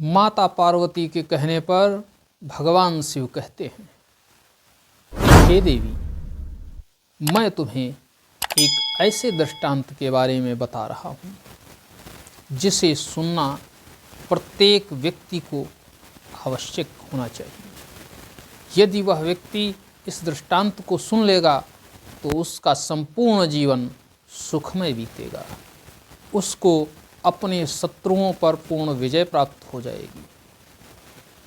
माता पार्वती के कहने पर भगवान शिव कहते हैं, हे देवी, मैं तुम्हें एक ऐसे दृष्टांत के बारे में बता रहा हूँ जिसे सुनना प्रत्येक व्यक्ति को आवश्यक होना चाहिए। यदि वह व्यक्ति इस दृष्टांत को सुन लेगा तो उसका संपूर्ण जीवन सुखमय बीतेगा, उसको अपने शत्रुओं पर पूर्ण विजय प्राप्त हो जाएगी।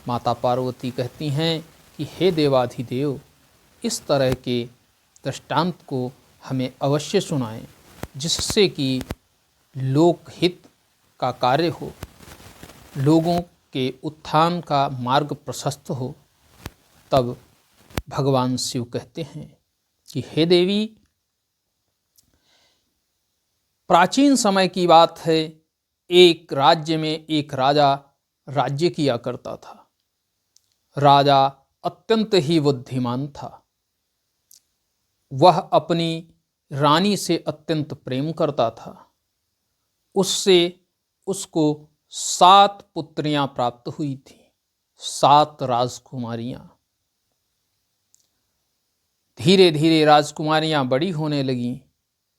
माता पार्वती कहती हैं कि हे देवाधिदेव, इस तरह के दृष्टांत को हमें अवश्य सुनाएं जिससे कि लोकहित का कार्य हो, लोगों के उत्थान का मार्ग प्रशस्त हो। तब भगवान शिव कहते हैं कि हे देवी, प्राचीन समय की बात है, एक राज्य में एक राजा राज्य किया करता था। राजा अत्यंत ही बुद्धिमान था। वह अपनी रानी से अत्यंत प्रेम करता था। उससे उसको 7 पुत्रियां प्राप्त हुई थी, 7 राजकुमारियां। धीरे धीरे राजकुमारियां बड़ी होने लगीं,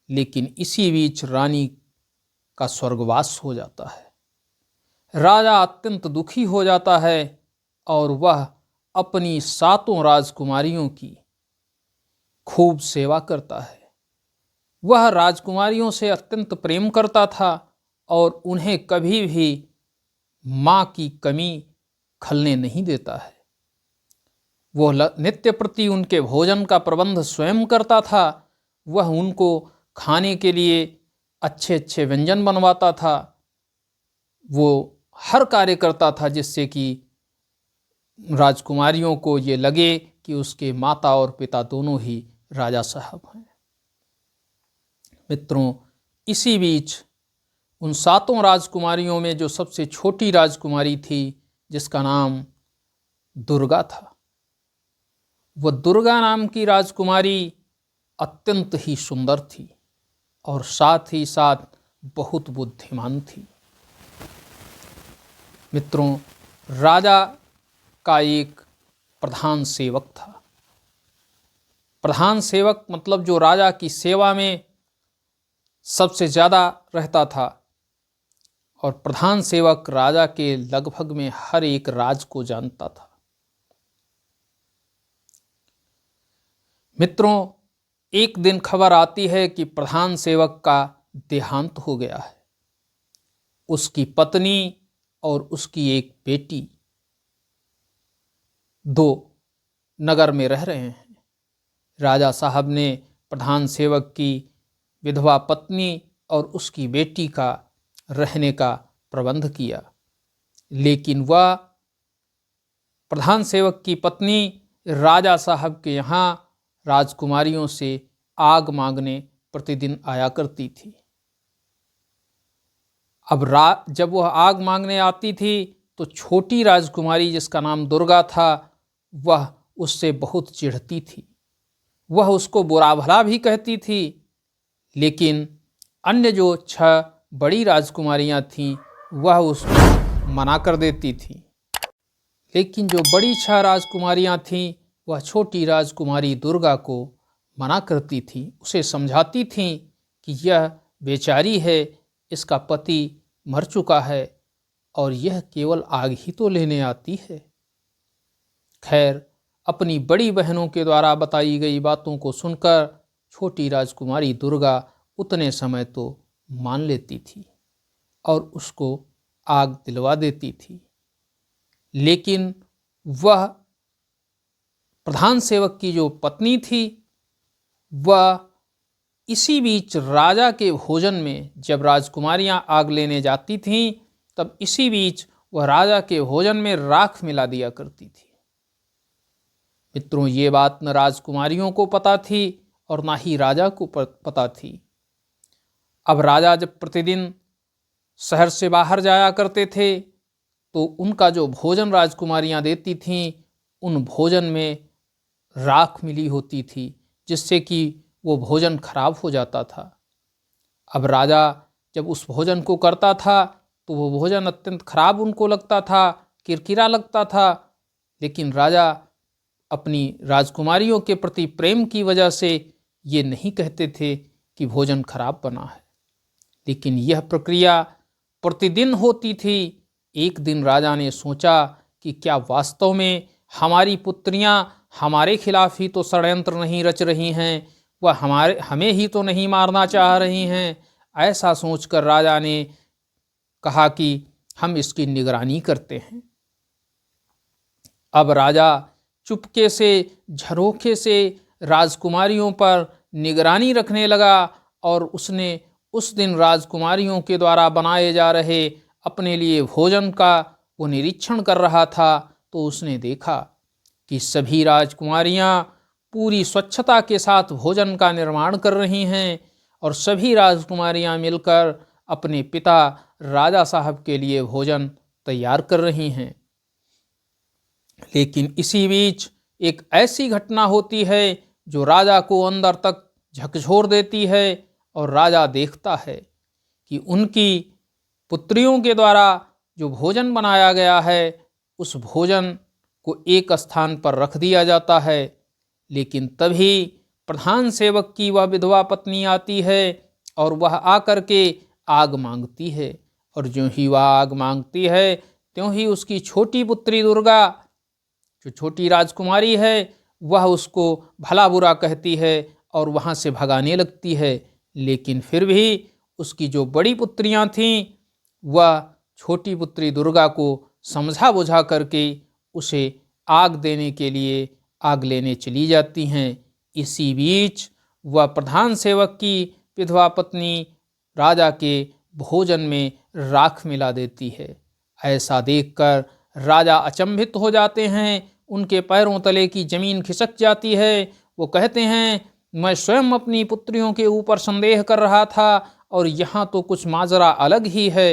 लेकिन इसी बीच रानी का स्वर्गवास हो जाता है। राजा अत्यंत दुखी हो जाता है और वह अपनी 7 राजकुमारियों की खूब सेवा करता है। वह राजकुमारियों से अत्यंत प्रेम करता था और उन्हें कभी भी माँ की कमी खलने नहीं देता है। वह नित्य प्रति उनके भोजन का प्रबंध स्वयं करता था। वह उनको खाने के लिए अच्छे अच्छे व्यंजन बनवाता था। वो हर कार्य करता था जिससे कि राजकुमारियों को ये लगे कि उसके माता और पिता दोनों ही राजा साहब हैं। मित्रों, इसी बीच उन 7 राजकुमारियों में जो सबसे छोटी राजकुमारी थी, जिसका नाम दुर्गा था, वह दुर्गा नाम की राजकुमारी अत्यंत ही सुंदर थी और साथ ही साथ बहुत बुद्धिमान थी। मित्रों, राजा का एक प्रधान सेवक था। प्रधान सेवक मतलब जो राजा की सेवा में सबसे ज़्यादा रहता था, और प्रधान सेवक राजा के लगभग में हर एक राज को जानता था। मित्रों, एक दिन खबर आती है कि प्रधान सेवक का देहांत हो गया है। उसकी पत्नी और उसकी एक बेटी 2 नगर में रह रहे हैं। राजा साहब ने प्रधान सेवक की विधवा पत्नी और उसकी बेटी का रहने का प्रबंध किया, लेकिन वह प्रधान सेवक की पत्नी राजा साहब के यहाँ राजकुमारियों से आग मांगने प्रतिदिन आया करती थी। अब जब वह आग मांगने आती थी तो छोटी राजकुमारी जिसका नाम दुर्गा था, वह उससे बहुत चिढ़ती थी। वह उसको बुरा भला भी कहती थी, लेकिन अन्य जो 6 बड़ी राजकुमारियां थीं वह उसको मना कर देती थी। लेकिन जो बड़ी 6 राजकुमारियां थीं वह छोटी राजकुमारी दुर्गा को मना करती थी, उसे समझाती थीं कि यह बेचारी है, इसका पति मर चुका है और यह केवल आग ही तो लेने आती है। खैर, अपनी बड़ी बहनों के द्वारा बताई गई बातों को सुनकर छोटी राजकुमारी दुर्गा उतने समय तो मान लेती थी और उसको आग दिलवा देती थी। लेकिन वह प्रधान सेवक की जो पत्नी थी, वह इसी बीच राजा के भोजन में, जब राजकुमारियां आग लेने जाती थीं, तब इसी बीच वह राजा के भोजन में राख मिला दिया करती थी। मित्रों, ये बात न राजकुमारियों को पता थी और ना ही राजा को पता थी। अब राजा जब प्रतिदिन शहर से बाहर जाया करते थे तो उनका जो भोजन राजकुमारियां देती थीं, उन भोजन में राख मिली होती थी, जिससे कि वो भोजन खराब हो जाता था। अब राजा जब उस भोजन को करता था तो वो भोजन अत्यंत खराब उनको लगता था, किरकिरा लगता था। लेकिन राजा अपनी राजकुमारियों के प्रति प्रेम की वजह से ये नहीं कहते थे कि भोजन खराब बना है, लेकिन यह प्रक्रिया प्रतिदिन होती थी। एक दिन राजा ने सोचा कि क्या वास्तव में हमारी पुत्रियां हमारे खिलाफ ही तो षड्यंत्र नहीं रच रही हैं, वह हमें ही तो नहीं मारना चाह रही हैं। ऐसा सोचकर राजा ने कहा कि हम इसकी निगरानी करते हैं। अब राजा चुपके से, झरोखे से राजकुमारियों पर निगरानी रखने लगा और उसने उस दिन राजकुमारियों के द्वारा बनाए जा रहे अपने लिए भोजन का वो निरीक्षण कर रहा था। तो उसने देखा कि सभी राजकुमारियां पूरी स्वच्छता के साथ भोजन का निर्माण कर रही हैं और सभी राजकुमारियां मिलकर अपने पिता राजा साहब के लिए भोजन तैयार कर रही हैं। लेकिन इसी बीच एक ऐसी घटना होती है जो राजा को अंदर तक झकझोर देती है और राजा देखता है कि उनकी पुत्रियों के द्वारा जो भोजन बनाया गया है उस भोजन को एक स्थान पर रख दिया जाता है। लेकिन तभी प्रधान सेवक की वह विधवा पत्नी आती है और वह आकर के आग मांगती है, और ज्यों ही वह आग मांगती है त्यों ही उसकी छोटी पुत्री दुर्गा, जो छोटी राजकुमारी है, वह उसको भला बुरा कहती है और वहाँ से भगाने लगती है। लेकिन फिर भी उसकी जो बड़ी पुत्रियाँ थीं वह छोटी पुत्री दुर्गा को समझा बुझा करके उसे आग देने के लिए आग लेने चली जाती हैं। इसी बीच वह प्रधान सेवक की विधवा पत्नी राजा के भोजन में राख मिला देती है। ऐसा देखकर राजा अचंभित हो जाते हैं, उनके पैरों तले की जमीन खिसक जाती है। वो कहते हैं, मैं स्वयं अपनी पुत्रियों के ऊपर संदेह कर रहा था और यहाँ तो कुछ माजरा अलग ही है।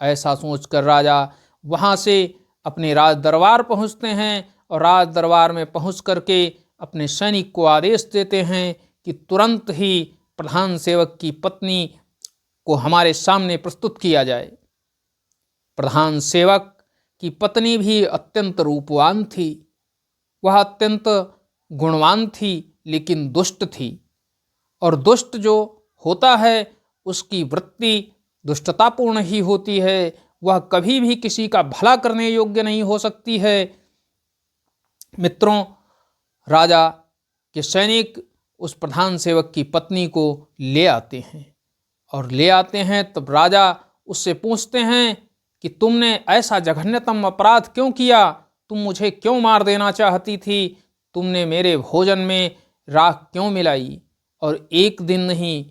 ऐसा सोचकर राजा वहाँ से अपने राज दरबार पहुँचते हैं और राज दरबार में पहुँच करके अपने सैनिक को आदेश देते हैं कि तुरंत ही प्रधान सेवक की पत्नी को हमारे सामने प्रस्तुत किया जाए। प्रधान सेवक की पत्नी भी अत्यंत रूपवान थी, वह अत्यंत गुणवान थी, लेकिन दुष्ट थी। और दुष्ट जो होता है उसकी वृत्ति दुष्टतापूर्ण ही होती है, वह कभी भी किसी का भला करने योग्य नहीं हो सकती है। मित्रों, राजा के सैनिक उस प्रधान सेवक की पत्नी को ले आते हैं और ले आते हैं तब राजा उससे पूछते हैं कि तुमने ऐसा जघन्यतम अपराध क्यों किया, तुम मुझे क्यों मार देना चाहती थी, तुमने मेरे भोजन में राख क्यों मिलाई। और एक दिन नहीं,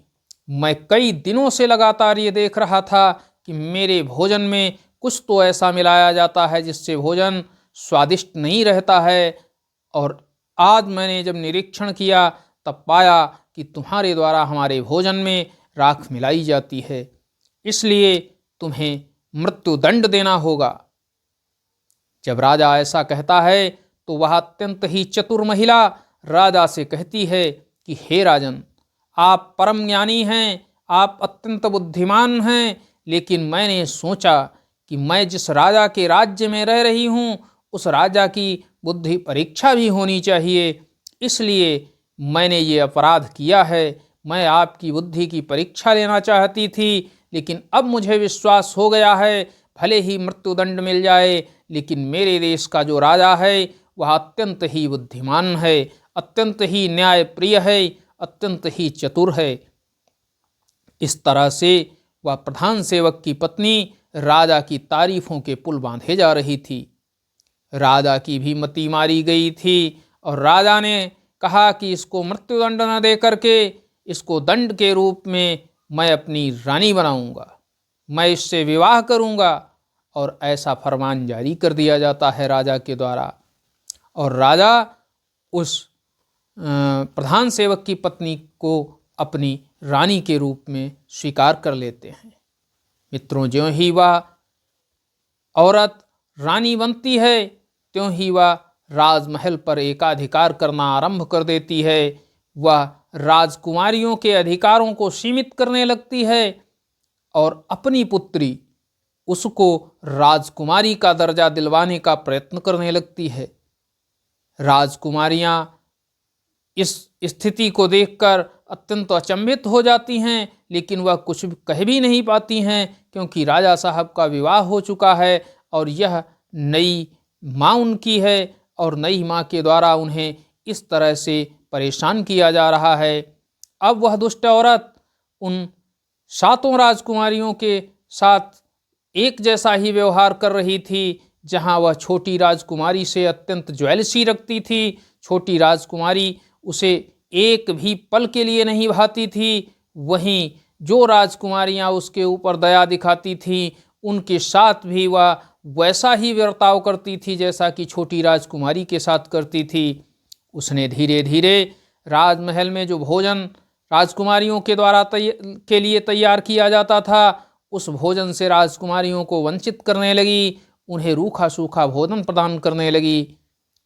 मैं कई दिनों से लगातार ये देख रहा था कि मेरे भोजन में कुछ तो ऐसा मिलाया जाता है जिससे भोजन स्वादिष्ट नहीं रहता है। और आज मैंने जब निरीक्षण किया तब पाया कि तुम्हारे द्वारा हमारे भोजन में राख मिलाई जाती है, इसलिए तुम्हें मृत्युदंड देना होगा। जब राजा ऐसा कहता है तो वह अत्यंत ही चतुर महिला राजा से कहती है कि हे राजन, आप परम ज्ञानी हैं, आप अत्यंत बुद्धिमान हैं, लेकिन मैंने सोचा कि मैं जिस राजा के राज्य में रह रही हूँ उस राजा की बुद्धि परीक्षा भी होनी चाहिए, इसलिए मैंने ये अपराध किया है। मैं आपकी बुद्धि की परीक्षा लेना चाहती थी, लेकिन अब मुझे विश्वास हो गया है, भले ही मृत्युदंड मिल जाए लेकिन मेरे देश का जो राजा है वह अत्यंत ही बुद्धिमान है, अत्यंत ही न्यायप्रिय है, अत्यंत ही चतुर है। इस तरह से वह प्रधान सेवक की पत्नी राजा की तारीफों के पुल बांधे जा रही थी। राजा की भी मति मारी गई थी और राजा ने कहा कि इसको मृत्युदंड न दे करके इसको दंड के रूप में मैं अपनी रानी बनाऊंगा, मैं इससे विवाह करूंगा। और ऐसा फरमान जारी कर दिया जाता है राजा के द्वारा, और राजा उस प्रधान सेवक की पत्नी को अपनी रानी के रूप में स्वीकार कर लेते हैं। मित्रों, ज्यों ही वह औरत रानी बनती है त्यों ही वह राजमहल पर एकाधिकार करना आरंभ कर देती है। वह राजकुमारियों के अधिकारों को सीमित करने लगती है और अपनी पुत्री उसको राजकुमारी का दर्जा दिलवाने का प्रयत्न करने लगती है। राजकुमारियां इस स्थिति को देखकर अत्यंत अचंभित हो जाती हैं, लेकिन वह कुछ कह भी नहीं पाती हैं, क्योंकि राजा साहब का विवाह हो चुका है और यह नई माँ उनकी है और नई माँ के द्वारा उन्हें इस तरह से परेशान किया जा रहा है। अब वह दुष्ट औरत उन 7 राजकुमारियों के साथ एक जैसा ही व्यवहार कर रही थी। जहाँ वह छोटी राजकुमारी से अत्यंत ज्वेलसी रखती थी, छोटी राजकुमारी उसे एक भी पल के लिए नहीं भाती थी, वहीं जो राजकुमारियां उसके ऊपर दया दिखाती थीं, उनके साथ भी वह वैसा ही बर्ताव करती थी जैसा कि छोटी राजकुमारी के साथ करती थी। उसने धीरे धीरे राजमहल में जो भोजन राजकुमारियों के द्वारा के लिए तैयार किया जाता था, उस भोजन से राजकुमारियों को वंचित करने लगी, उन्हें रूखा सूखा भोजन प्रदान करने लगी।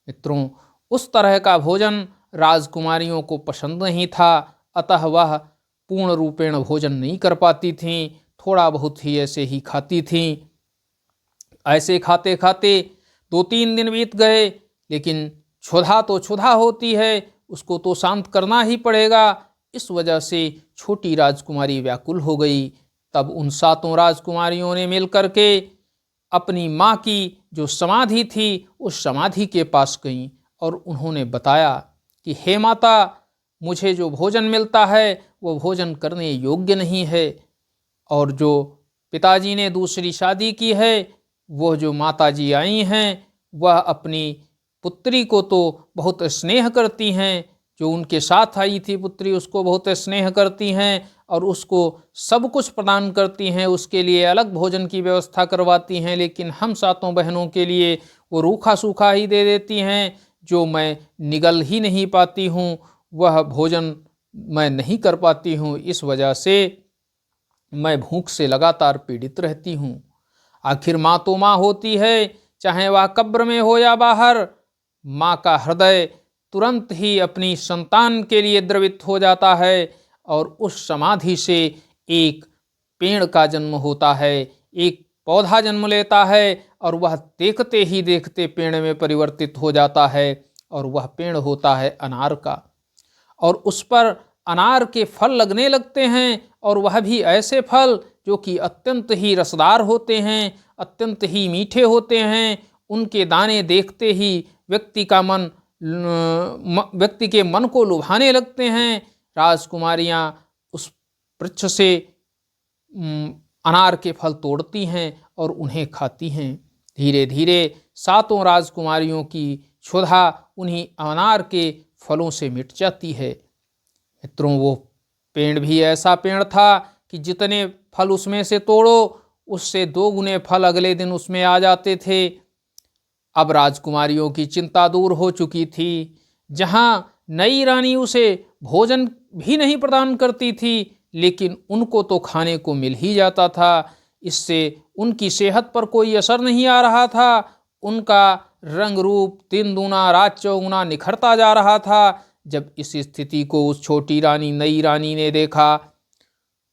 मित्रों, उस तरह का भोजन राजकुमारियों को पसंद नहीं था, अतः वह पूर्ण रूपेण भोजन नहीं कर पाती थीं, थोड़ा बहुत ही ऐसे ही खाती थीं। ऐसे खाते खाते 2-3 दिन बीत गए, लेकिन क्षुधा तो क्षुधा होती है, उसको तो शांत करना ही पड़ेगा। इस वजह से छोटी राजकुमारी व्याकुल हो गई। तब उन 7 राजकुमारियों ने मिलकर के अपनी माँ की जो समाधि थी उस समाधि के पास गईं और उन्होंने बताया कि हे माता, मुझे जो भोजन मिलता है वो भोजन करने योग्य नहीं है, और जो पिताजी ने दूसरी शादी की है, वो जो माताजी आई हैं वह अपनी पुत्री को तो बहुत स्नेह करती हैं, जो उनके साथ आई थी पुत्री उसको बहुत स्नेह करती हैं और उसको सब कुछ प्रदान करती हैं, उसके लिए अलग भोजन की व्यवस्था करवाती हैं, लेकिन हम 7 बहनों के लिए वो रूखा सूखा ही दे देती हैं, जो मैं निगल ही नहीं पाती हूँ, वह भोजन मैं नहीं कर पाती हूँ। इस वजह से मैं भूख से लगातार पीड़ित रहती हूँ। आखिर माँ तो माँ होती है, चाहे वह कब्र में हो या बाहर। माँ का हृदय तुरंत ही अपनी संतान के लिए द्रवित हो जाता है और उस समाधि से एक पेड़ का जन्म होता है, एक पौधा जन्म लेता है और वह देखते ही देखते पेड़ में परिवर्तित हो जाता है और वह पेड़ होता है अनार का। और उस पर अनार के फल लगने लगते हैं और वह भी ऐसे फल जो कि अत्यंत ही रसदार होते हैं, अत्यंत ही मीठे होते हैं। उनके दाने देखते ही व्यक्ति के मन को लुभाने लगते हैं। राजकुमारियां उस वृक्ष से अनार के फल तोड़ती हैं और उन्हें खाती हैं। धीरे धीरे 7 राजकुमारियों की क्षुधा उन्हीं अनार के फलों से मिट जाती है। मित्रों, वो पेड़ भी ऐसा पेड़ था कि जितने फल उसमें से तोड़ो उससे 2 गुने फल अगले दिन उसमें आ जाते थे। अब राजकुमारियों की चिंता दूर हो चुकी थी। जहाँ नई रानी उसे भोजन भी नहीं प्रदान करती थी, लेकिन उनको तो खाने को मिल ही जाता था। इससे उनकी सेहत पर कोई असर नहीं आ रहा था। उनका रंग रूप 3 दूना रात चौगुना निखरता जा रहा था। जब इस स्थिति को उस छोटी रानी नई रानी ने देखा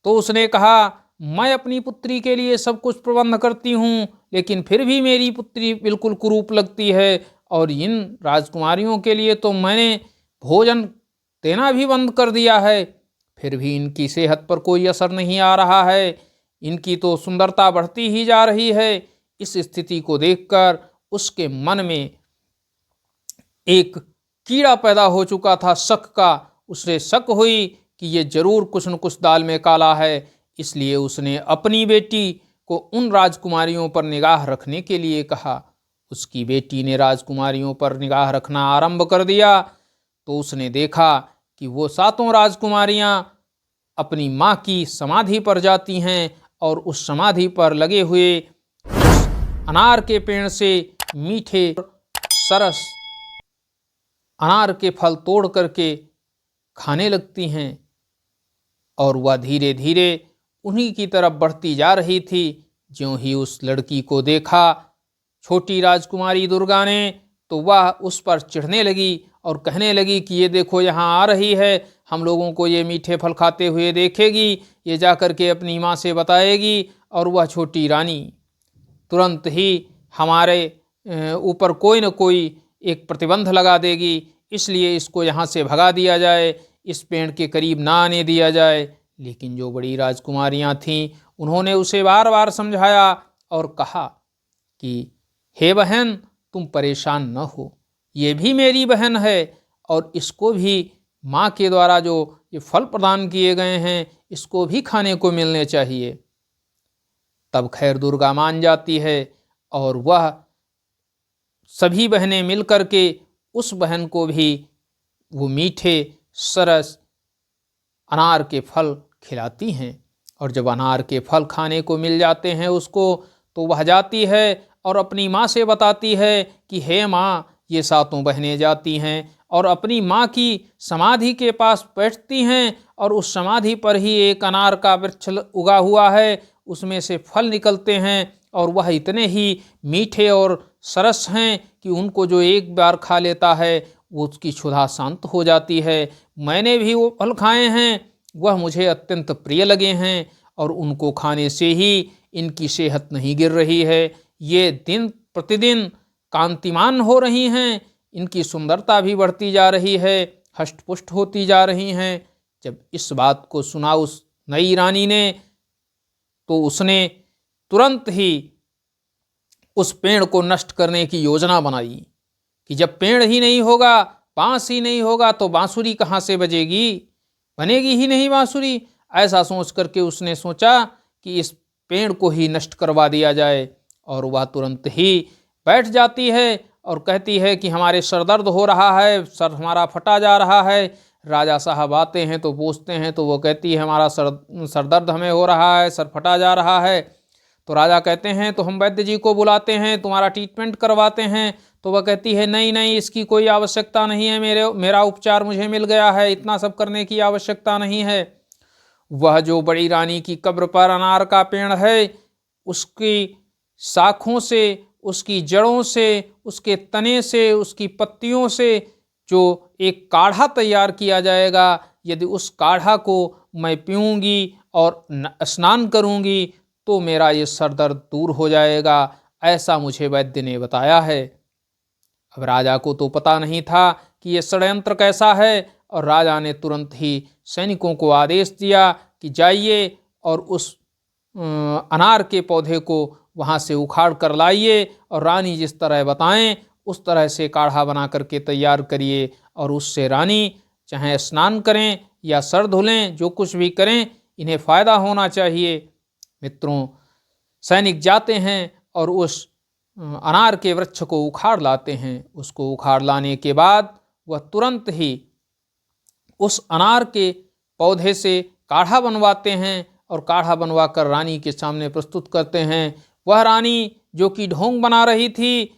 तो उसने कहा, मैं अपनी पुत्री के लिए सब कुछ प्रबंध करती हूँ, लेकिन फिर भी मेरी पुत्री बिल्कुल कुरूप लगती है और इन राजकुमारियों के लिए तो मैंने भोजन देना भी बंद कर दिया है, फिर भी इनकी सेहत पर कोई असर नहीं आ रहा है, इनकी तो सुंदरता बढ़ती ही जा रही है। इस स्थिति को देखकर उसके मन में एक कीड़ा पैदा हो चुका था, शक का। उसे शक हुई कि ये जरूर कुछ न कुछ दाल में काला है, इसलिए उसने अपनी बेटी को उन राजकुमारियों पर निगाह रखने के लिए कहा। उसकी बेटी ने राजकुमारियों पर निगाह रखना आरंभ कर दिया तो उसने देखा कि वो 7 राजकुमारियां अपनी माँ की समाधि पर जाती हैं और उस समाधि पर लगे हुए अनार के पेड़ से मीठे सरस अनार के फल तोड़ करके खाने लगती हैं और वह धीरे धीरे उन्हीं की तरफ बढ़ती जा रही थी। ज्यों ही उस लड़की को देखा छोटी राजकुमारी दुर्गा ने, तो वह उस पर चिढ़ने लगी और कहने लगी कि ये देखो यहाँ आ रही है, हम लोगों को ये मीठे फल खाते हुए देखेगी, ये जा कर के अपनी माँ से बताएगी। और वह छोटी रानी तुरंत ही हमारे ऊपर कोई न कोई एक प्रतिबंध लगा देगी, इसलिए इसको यहाँ से भगा दिया जाए, इस पेड़ के करीब ना आने दिया जाए। लेकिन जो बड़ी राजकुमारियाँ थीं उन्होंने उसे बार बार समझाया और कहा कि हे बहन, तुम परेशान न हो, ये भी मेरी बहन है और इसको भी माँ के द्वारा जो ये फल प्रदान किए गए हैं इसको भी खाने को मिलने चाहिए। तब खैर दुर्गा मान जाती है और वह सभी बहनें मिलकर के उस बहन को भी वो मीठे सरस अनार के फल खिलाती हैं। और जब अनार के फल खाने को मिल जाते हैं उसको, तो वह जाती है और अपनी माँ से बताती है कि हे माँ, ये सातों बहनें जाती हैं और अपनी माँ की समाधि के पास बैठती हैं और उस समाधि पर ही एक अनार का वृक्ष उगा हुआ है, उसमें से फल निकलते हैं और वह इतने ही मीठे और सरस हैं कि उनको जो एक बार खा लेता है वो उसकी क्षुधा शांत हो जाती है। मैंने भी वो फल खाए हैं, वह मुझे अत्यंत प्रिय लगे हैं और उनको खाने से ही इनकी सेहत नहीं गिर रही है, ये दिन प्रतिदिन कांतिमान हो रही हैं, इनकी सुंदरता भी बढ़ती जा रही है, हष्टपुष्ट होती जा रही हैं। जब इस बात को सुना उस नई रानी ने, तो उसने तुरंत ही उस पेड़ को नष्ट करने की योजना बनाई कि जब पेड़ ही नहीं होगा, बांस ही नहीं होगा, तो बांसुरी कहाँ से बजेगी, बनेगी ही नहीं बांसुरी। ऐसा सोच करके उसने सोचा कि इस पेड़ को ही नष्ट करवा दिया जाए। और वह तुरंत ही बैठ जाती है और कहती है कि हमारे सर दर्द हो रहा है, सर हमारा फटा जा रहा है। राजा साहब आते हैं तो पूछते हैं, तो वो कहती है हमारा सर दर्द हमें हो रहा है, सर फटा जा रहा है। तो राजा कहते हैं तो हम वैद्य जी को बुलाते हैं, तुम्हारा ट्रीटमेंट करवाते हैं। तो वह कहती है नहीं नहीं, इसकी कोई आवश्यकता नहीं है, मेरा उपचार मुझे मिल गया है, इतना सब करने की आवश्यकता नहीं है। वह जो बड़ी रानी की कब्र पर अनार का पेड़ है, उसकी शाखों से, उसकी जड़ों से, उसके तने से, उसकी पत्तियों से जो एक काढ़ा तैयार किया जाएगा, यदि उस काढ़ा को मैं पीऊँगी और स्नान करूँगी तो मेरा ये सर दर्द दूर हो जाएगा, ऐसा मुझे वैद्य ने बताया है। अब राजा को तो पता नहीं था कि ये षड्यंत्र कैसा है, और राजा ने तुरंत ही सैनिकों को आदेश दिया कि जाइए और उस अनार के पौधे को वहाँ से उखाड़ कर लाइए और रानी जिस तरह बताएं उस तरह से काढ़ा बना करके तैयार करिए, और उससे रानी चाहे स्नान करें या सर धुलें, जो कुछ भी करें, इन्हें फ़ायदा होना चाहिए। मित्रों, सैनिक जाते हैं और उस अनार के वृक्ष को उखाड़ लाते हैं। उसको उखाड़ लाने के बाद वह तुरंत ही उस अनार के पौधे से काढ़ा बनवाते हैं और काढ़ा बनवा कर रानी के सामने प्रस्तुत करते हैं। वह रानी जो कि ढोंग बना रही थी,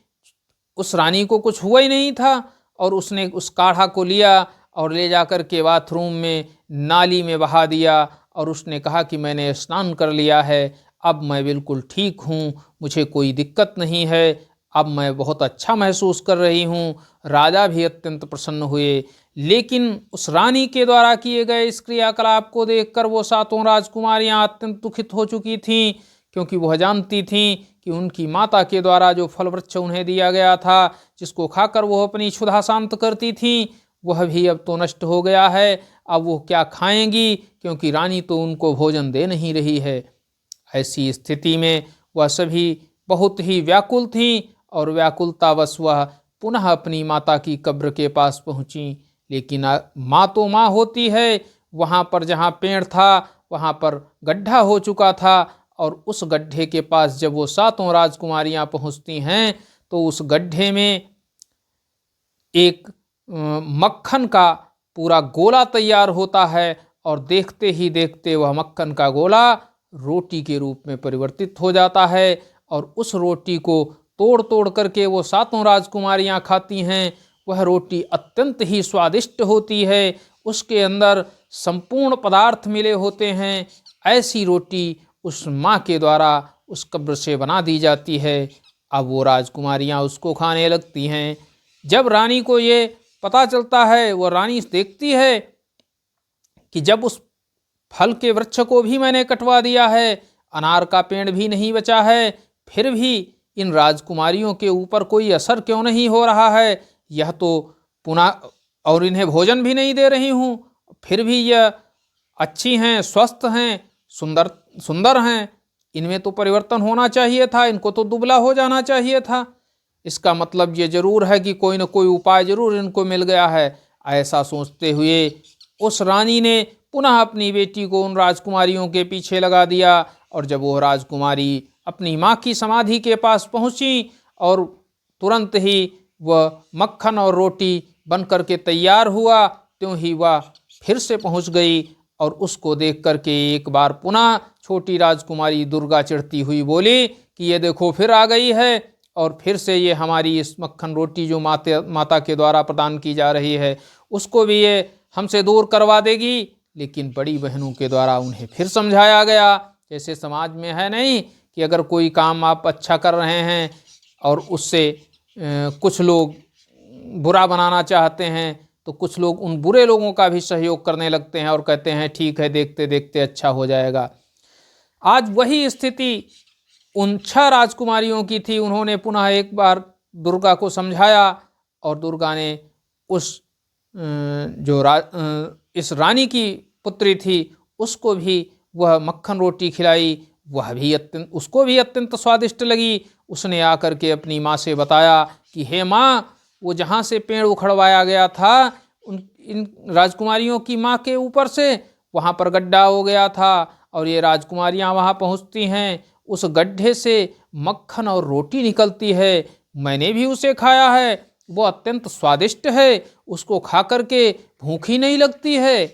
उस रानी को कुछ हुआ ही नहीं था, और उसने उस काढ़ा को लिया और ले जाकर के बाथरूम में नाली में बहा दिया और उसने कहा कि मैंने स्नान कर लिया है, अब मैं बिल्कुल ठीक हूँ, मुझे कोई दिक्कत नहीं है, अब मैं बहुत अच्छा महसूस कर रही हूँ। राजा भी अत्यंत प्रसन्न हुए। लेकिन उस रानी के द्वारा किए गए इस क्रियाकलाप को देखकर वो सातों राजकुमारियाँ अत्यंत दुखित हो चुकी थीं, क्योंकि वह जानती थीं कि उनकी माता के द्वारा जो फल वृक्ष उन्हें दिया गया था, जिसको खाकर वो अपनी क्षुधा शांत करती थीं, वह भी अब तो नष्ट हो गया है। अब वो क्या खाएंगी, क्योंकि रानी तो उनको भोजन दे नहीं रही है। ऐसी स्थिति में वह सभी बहुत ही व्याकुल थीं और व्याकुलतावश वह पुनः अपनी माता की कब्र के पास पहुँची। लेकिन माँ तो माँ होती है, वहाँ पर जहाँ पेड़ था वहाँ पर गड्ढा हो चुका था, और उस गड्ढे के पास जब वो सातों राजकुमारियाँ पहुँचती हैं तो उस गड्ढे में एक मक्खन का पूरा गोला तैयार होता है, और देखते ही देखते वह मक्खन का गोला रोटी के रूप में परिवर्तित हो जाता है, और उस रोटी को तोड़ तोड़ करके वो सातों राजकुमारियाँ खाती हैं। वह रोटी अत्यंत ही स्वादिष्ट होती है, उसके अंदर संपूर्ण पदार्थ मिले होते हैं। ऐसी रोटी उस माँ के द्वारा उस कब्र से बना दी जाती है। अब वो राजकुमारियाँ उसको खाने लगती हैं। जब रानी को ये पता चलता है, वह रानी देखती है कि जब उस फल के वृक्ष को भी मैंने कटवा दिया है, अनार का पेड़ भी नहीं बचा है, फिर भी इन राजकुमारियों के ऊपर कोई असर क्यों नहीं हो रहा है? यह तो पुनः, और इन्हें भोजन भी नहीं दे रही हूँ, फिर भी यह अच्छी हैं, स्वस्थ हैं, सुंदर सुंदर हैं। इनमें तो परिवर्तन होना चाहिए था, इनको तो दुबला हो जाना चाहिए था। इसका मतलब ये जरूर है कि कोई न कोई उपाय जरूर इनको मिल गया है। ऐसा सोचते हुए उस रानी ने पुनः अपनी बेटी को उन राजकुमारियों के पीछे लगा दिया। और जब वो राजकुमारी अपनी माँ की समाधि के पास पहुंची और तुरंत ही वह मक्खन और रोटी बनकर के तैयार हुआ, त्यों ही वह फिर से पहुंच गई और उसको देख करके एक बार पुनः छोटी राजकुमारी दुर्गा चिढ़ती हुई बोली कि ये देखो फिर आ गई है और फिर से ये हमारी इस मक्खन रोटी जो माता के द्वारा प्रदान की जा रही है उसको भी ये हमसे दूर करवा देगी। लेकिन बड़ी बहनों के द्वारा उन्हें फिर समझाया गया। जैसे समाज में है नहीं कि अगर कोई काम आप अच्छा कर रहे हैं और उससे कुछ लोग बुरा बनाना चाहते हैं तो कुछ लोग उन बुरे लोगों का भी सहयोग करने लगते हैं और कहते हैं ठीक है, देखते देखते अच्छा हो जाएगा। आज वही स्थिति उन 6 राजकुमारियों की थी। उन्होंने पुनः एक बार दुर्गा को समझाया और दुर्गा ने उस इस रानी की पुत्री थी उसको भी वह मक्खन रोटी खिलाई। वह भी उसको भी अत्यंत स्वादिष्ट लगी। उसने आकर के अपनी माँ से बताया कि हे माँ, वो जहाँ से पेड़ उखड़वाया गया था इन राजकुमारियों की माँ के ऊपर से, वहाँ पर गड्ढा हो गया था और ये राजकुमारियाँ वहाँ पहुँचती हैं, उस गड्ढे से मक्खन और रोटी निकलती है। मैंने भी उसे खाया है, वो अत्यंत स्वादिष्ट है, उसको खा करके भूख ही नहीं लगती है।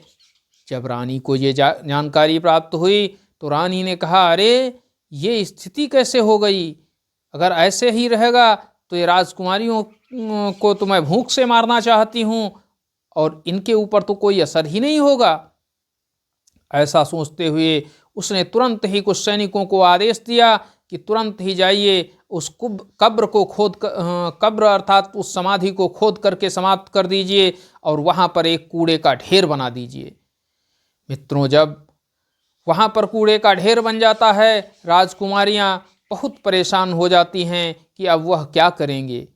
जब रानी को ये जानकारी प्राप्त हुई तो रानी ने कहा, अरे ये स्थिति कैसे हो गई? अगर ऐसे ही रहेगा तो ये राजकुमारियों को तो मैं भूख से मारना चाहती हूँ और इनके ऊपर तो कोई असर ही नहीं होगा। ऐसा सोचते हुए उसने तुरंत ही कुछ सैनिकों को आदेश दिया कि तुरंत ही जाइए उस कब्र अर्थात उस समाधि को खोद करके समाप्त कर दीजिए और वहाँ पर एक कूड़े का ढेर बना दीजिए। मित्रों, जब वहाँ पर कूड़े का ढेर बन जाता है, राजकुमारियाँ बहुत परेशान हो जाती हैं कि अब वह क्या करेंगे।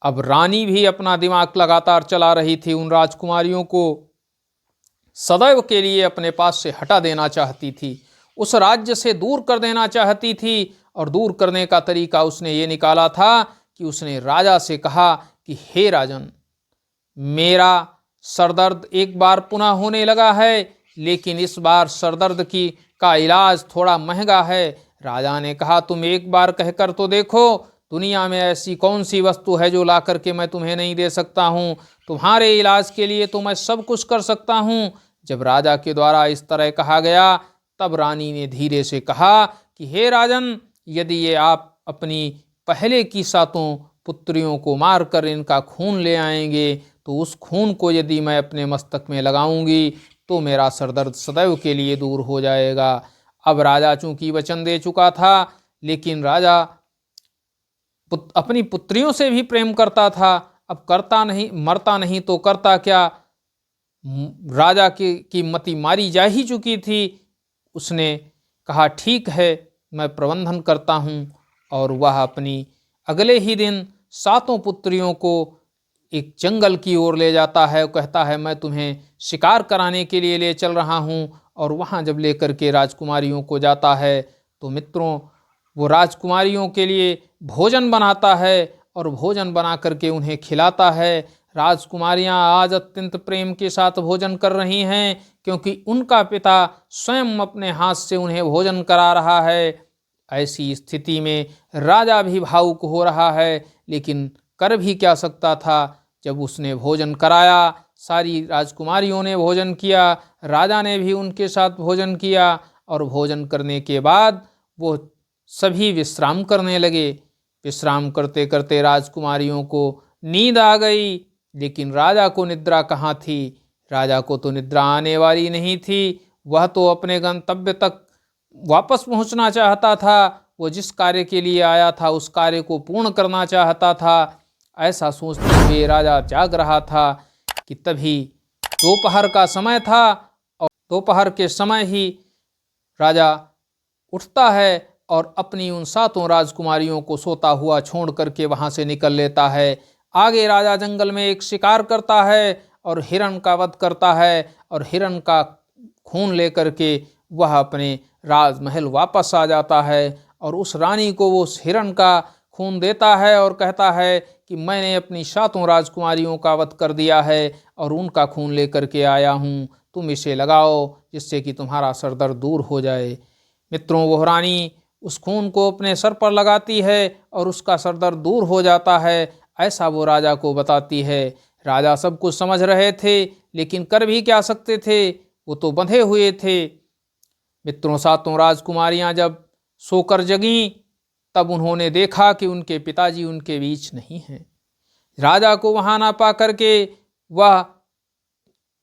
अब रानी भी अपना दिमाग लगातार चला रही थी, उन राजकुमारियों को सदैव के लिए अपने पास से हटा देना चाहती थी, उस राज्य से दूर कर देना चाहती थी। और दूर करने का तरीका उसने ये निकाला था कि उसने राजा से कहा कि हे राजन, मेरा सरदर्द एक बार पुनः होने लगा है, लेकिन इस बार सरदर्द का इलाज थोड़ा महंगा है। राजा ने कहा, तुम एक बार कहकर तो देखो, दुनिया में ऐसी कौन सी वस्तु है जो ला करके मैं तुम्हें नहीं दे सकता हूँ। तुम्हारे इलाज के लिए तो मैं सब कुछ कर सकता हूँ। जब राजा के द्वारा इस तरह कहा गया तब रानी ने धीरे से कहा कि हे राजन, यदि ये आप अपनी पहले की 7 पुत्रियों को मार कर इनका खून ले आएंगे तो उस खून को यदि मैं अपने मस्तक में लगाऊंगी तो मेरा सरदर्द सदैव के लिए दूर हो जाएगा। अब राजा चूंकि वचन दे चुका था, लेकिन राजा अपनी पुत्रियों से भी प्रेम करता था। अब करता नहीं, मरता नहीं तो करता क्या? राजा की मति मारी जा ही चुकी थी। उसने कहा, ठीक है, मैं प्रबंधन करता हूँ। और वह अपनी अगले ही दिन 7 पुत्रियों को एक जंगल की ओर ले जाता है। कहता है, मैं तुम्हें शिकार कराने के लिए ले चल रहा हूँ। और वहाँ जब लेकर के राजकुमारियों को जाता है तो मित्रों, वो राजकुमारियों के लिए भोजन बनाता है और भोजन बना करके उन्हें खिलाता है। राजकुमारियां आज अत्यंत प्रेम के साथ भोजन कर रही हैं, क्योंकि उनका पिता स्वयं अपने हाथ से उन्हें भोजन करा रहा है। ऐसी स्थिति में राजा भी भावुक हो रहा है, लेकिन कर भी क्या सकता था। जब उसने भोजन कराया, सारी राजकुमारियों ने भोजन किया, राजा ने भी उनके साथ भोजन किया और भोजन करने के बाद वो सभी विश्राम करने लगे। विश्राम करते करते राजकुमारियों को नींद आ गई, लेकिन राजा को निद्रा कहाँ थी। राजा को तो निद्रा आने वाली नहीं थी। वह तो अपने गंतव्य तक वापस पहुंचना चाहता था। वो जिस कार्य के लिए आया था उस कार्य को पूर्ण करना चाहता था। ऐसा सोचते हुए राजा जाग रहा था कि तभी दोपहर का समय था और दोपहर के समय ही राजा उठता है और अपनी उन 7 राजकुमारियों को सोता हुआ छोड़ करके वहाँ से निकल लेता है। आगे राजा जंगल में एक शिकार करता है और हिरण का वध करता है, और हिरण का खून लेकर के वह अपने राजमहल वापस आ जाता है, और उस रानी को वो उस हिरण का खून देता है और कहता है कि मैंने अपनी 7 राजकुमारियों का वध कर दिया है और उनका खून लेकर के आया हूँ, तुम इसे लगाओ जिससे कि तुम्हारा सरदर्द दूर हो जाए। मित्रों, वह रानी उस खून को अपने सर पर लगाती है और उसका सरदर्द दूर हो जाता है, ऐसा वो राजा को बताती है। राजा सब कुछ समझ रहे थे, लेकिन कर भी क्या सकते थे, वो तो बंधे हुए थे। मित्रों, 7 राजकुमारियां जब सोकर जगीं, तब उन्होंने देखा कि उनके पिताजी उनके बीच नहीं हैं। राजा को वहां ना पा करके वह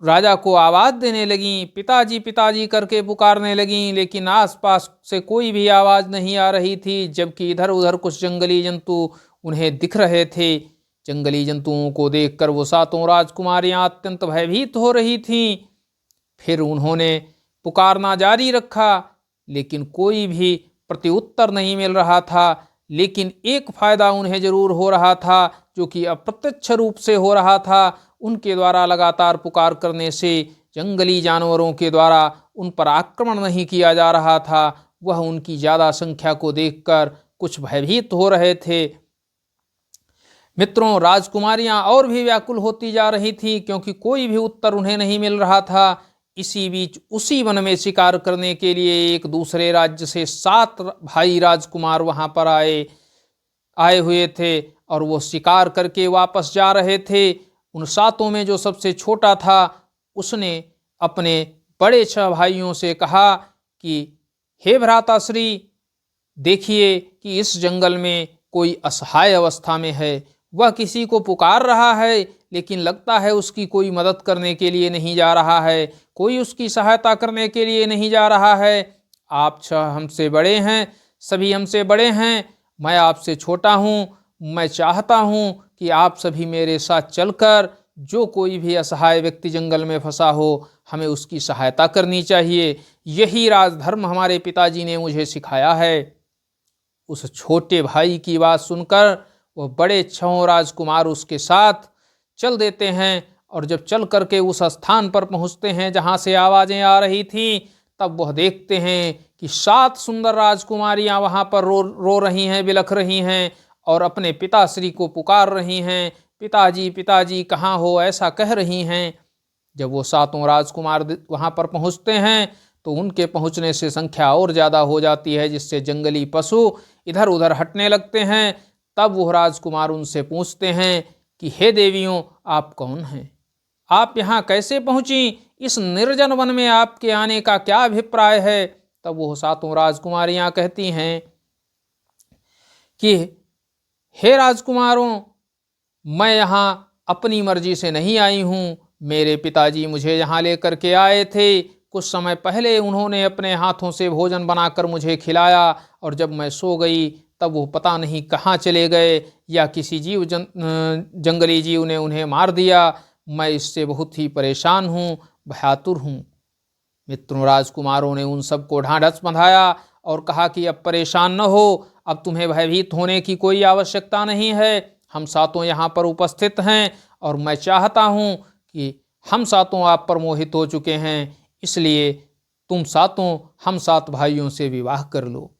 राजा को आवाज देने लगीं, पिताजी पिताजी करके पुकारने लगीं, लेकिन आसपास से कोई भी आवाज नहीं आ रही थी, जबकि इधर उधर कुछ जंगली जंतु उन्हें दिख रहे थे। जंगली जंतुओं को देखकर वो 7 राजकुमारियां अत्यंत भयभीत हो रही थीं। फिर उन्होंने पुकारना जारी रखा, लेकिन कोई भी प्रत्युत्तर नहीं मिल रहा था। लेकिन एक फायदा उन्हें जरूर हो रहा था, जो कि अप्रत्यक्ष रूप से हो रहा था। उनके द्वारा लगातार पुकार करने से जंगली जानवरों के द्वारा उन पर आक्रमण नहीं किया जा रहा था। वह उनकी ज्यादा संख्या को देखकर कुछ भयभीत हो रहे थे। मित्रों, राजकुमारियां और भी व्याकुल होती जा रही थी, क्योंकि कोई भी उत्तर उन्हें नहीं मिल रहा था। इसी बीच उसी वन में शिकार करने के लिए एक दूसरे राज्य से 7 भाई राजकुमार वहां पर आए हुए थे, और वो शिकार करके वापस जा रहे थे। उन 7 में जो सबसे छोटा था, उसने अपने बड़े 6 भाइयों से कहा कि हे भ्राताश्री, देखिए कि इस जंगल में कोई असहाय अवस्था में है। वह किसी को पुकार रहा है, लेकिन लगता है उसकी कोई मदद करने के लिए नहीं जा रहा है, कोई उसकी सहायता करने के लिए नहीं जा रहा है। आप 6 हमसे बड़े हैं, सभी हमसे बड़े हैं, मैं आपसे छोटा हूँ। मैं चाहता हूँ कि आप सभी मेरे साथ चलकर जो कोई भी असहाय व्यक्ति जंगल में फंसा हो, हमें उसकी सहायता करनी चाहिए। यही राजधर्म हमारे पिताजी ने मुझे सिखाया है। उस छोटे भाई की बात सुनकर वह बड़े 6 राजकुमार उसके साथ चल देते हैं, और जब चल करके उस स्थान पर पहुंचते हैं जहां से आवाजें आ रही थीं, तब वह देखते हैं कि 7 सुंदर राजकुमारियां वहां पर रो रही हैं, बिलख रही हैं, और अपने पिताश्री को पुकार रही हैं, पिताजी पिताजी कहाँ हो, ऐसा कह रही हैं। जब वो 7 राजकुमार वहां पर पहुंचते हैं, तो उनके पहुंचने से संख्या और ज्यादा हो जाती है, जिससे जंगली पशु इधर उधर हटने लगते हैं। तब वो राजकुमार उनसे पूछते हैं कि हे देवियों, आप कौन हैं, आप यहाँ कैसे पहुंची, इस निर्जन वन में आपके आने का क्या अभिप्राय है। तब वो 7 राजकुमारियां कहती हैं कि हे राजकुमारों, मैं यहाँ अपनी मर्जी से नहीं आई हूँ, मेरे पिताजी मुझे यहाँ लेकर के आए थे। कुछ समय पहले उन्होंने अपने हाथों से भोजन बनाकर मुझे खिलाया, और जब मैं सो गई तब वो पता नहीं कहाँ चले गए, या किसी जंगली जीव ने उन्हें मार दिया। मैं इससे बहुत ही परेशान हूँ, भयातुर हूँ। मित्रों, राजकुमारों ने उन सबको ढांढस बंधाया और कहा कि अब परेशान न हो, अब तुम्हें भयभीत होने की कोई आवश्यकता नहीं है। हम 7 यहाँ पर उपस्थित हैं, और मैं चाहता हूँ कि हम 7 आप पर मोहित हो चुके हैं, इसलिए तुम 7 हम 7 भाइयों से विवाह कर लो।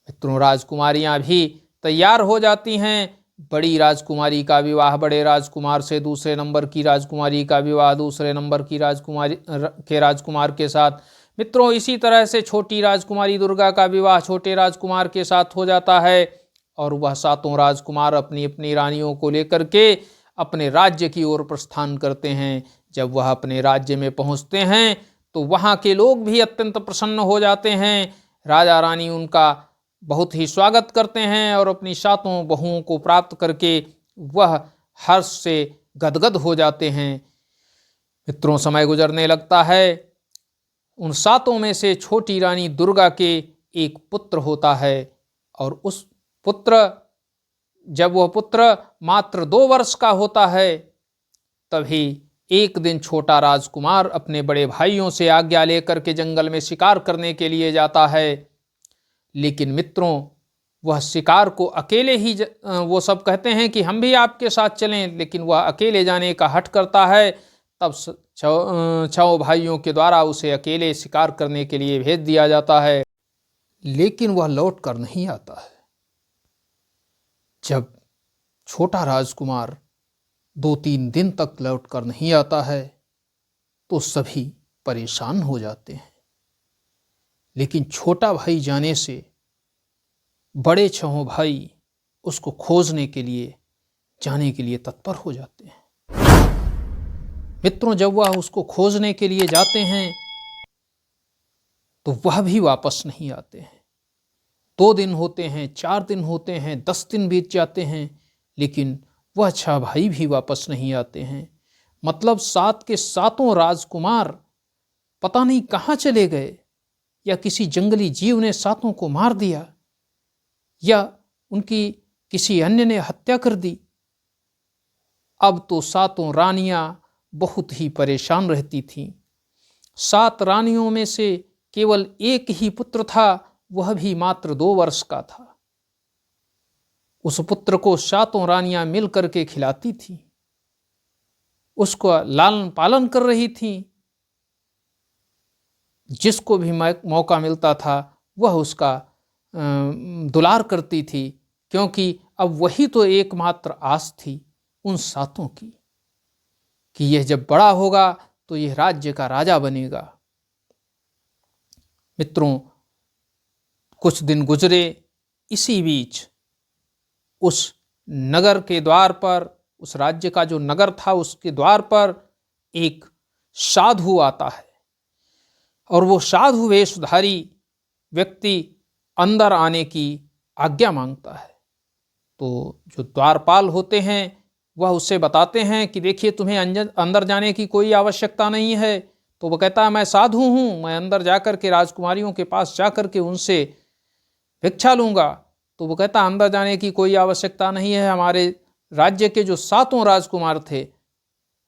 मित्रों, राजकुमारियां भी तैयार हो जाती हैं। बड़ी राजकुमारी का विवाह बड़े राजकुमार से, दूसरे नंबर की राजकुमारी का विवाह दूसरे नंबर की राजकुमार के साथ। मित्रों, इसी तरह से छोटी राजकुमारी दुर्गा का विवाह छोटे राजकुमार के साथ हो जाता है, और वह 7 राजकुमार अपनी अपनी रानियों को लेकर के अपने राज्य की ओर प्रस्थान करते हैं। जब वह अपने राज्य में पहुंचते हैं, तो वहाँ के लोग भी अत्यंत प्रसन्न हो जाते हैं। राजा रानी उनका बहुत ही स्वागत करते हैं, और अपनी 7 बहुओं को प्राप्त करके वह हर्ष से गदगद हो जाते हैं। मित्रों, समय गुजरने लगता है। उन 7 में से छोटी रानी दुर्गा के एक पुत्र होता है, और उस पुत्र जब वह पुत्र मात्र 2 वर्ष का होता है, तभी एक दिन छोटा राजकुमार अपने बड़े भाइयों से आज्ञा लेकर के जंगल में शिकार करने के लिए जाता है। लेकिन मित्रों वह शिकार को अकेले ही वो सब कहते हैं कि हम भी आपके साथ चलें, लेकिन वह अकेले जाने का हठ करता है। तब छह भाइयों के द्वारा उसे अकेले शिकार करने के लिए भेज दिया जाता है, लेकिन वह लौट कर नहीं आता है। जब छोटा राजकुमार 2-3 दिन तक लौट कर नहीं आता है तो सभी परेशान हो जाते हैं, लेकिन छोटा भाई जाने से बड़े छहों भाई उसको खोजने के लिए जाने के लिए तत्पर हो जाते हैं। मित्रों, जब वह उसको खोजने के लिए जाते हैं तो वह भी वापस नहीं आते हैं। 2 दिन होते हैं, 4 दिन होते हैं, 10 दिन बीत जाते हैं, लेकिन वह 6 भाई भी वापस नहीं आते हैं। मतलब 7 के 7 राजकुमार पता नहीं कहाँ चले गए, या किसी जंगली जीव ने 7 को मार दिया, या उनकी किसी अन्य ने हत्या कर दी। अब तो 7 रानियां बहुत ही परेशान रहती थीं। 7 रानियों में से केवल एक ही पुत्र था, वह भी मात्र 2 वर्ष का था। उस पुत्र को 7 रानियां मिल करके खिलाती थीं, उसको लालन पालन कर रही थीं। जिसको भी मौका मिलता था वह उसका दुलार करती थी, क्योंकि अब वही तो एकमात्र आस थी उन 7 की कि यह जब बड़ा होगा तो यह राज्य का राजा बनेगा। मित्रों, कुछ दिन गुजरे। इसी बीच उस नगर के द्वार पर, उस राज्य का जो नगर था उसके द्वार पर एक साधु आता है, और वो साधु वेशधारी व्यक्ति अंदर आने की आज्ञा मांगता है। तो जो द्वारपाल होते हैं वह उससे बताते हैं कि देखिए, तुम्हें अंदर जाने की कोई आवश्यकता नहीं है। तो वह कहता है, मैं साधु हूँ, मैं अंदर जाकर के राजकुमारियों के पास जाकर के उनसे भिक्षा लूँगा। तो वो कहता, अंदर जाने की कोई आवश्यकता नहीं है। हमारे राज्य के जो 7 राजकुमार थे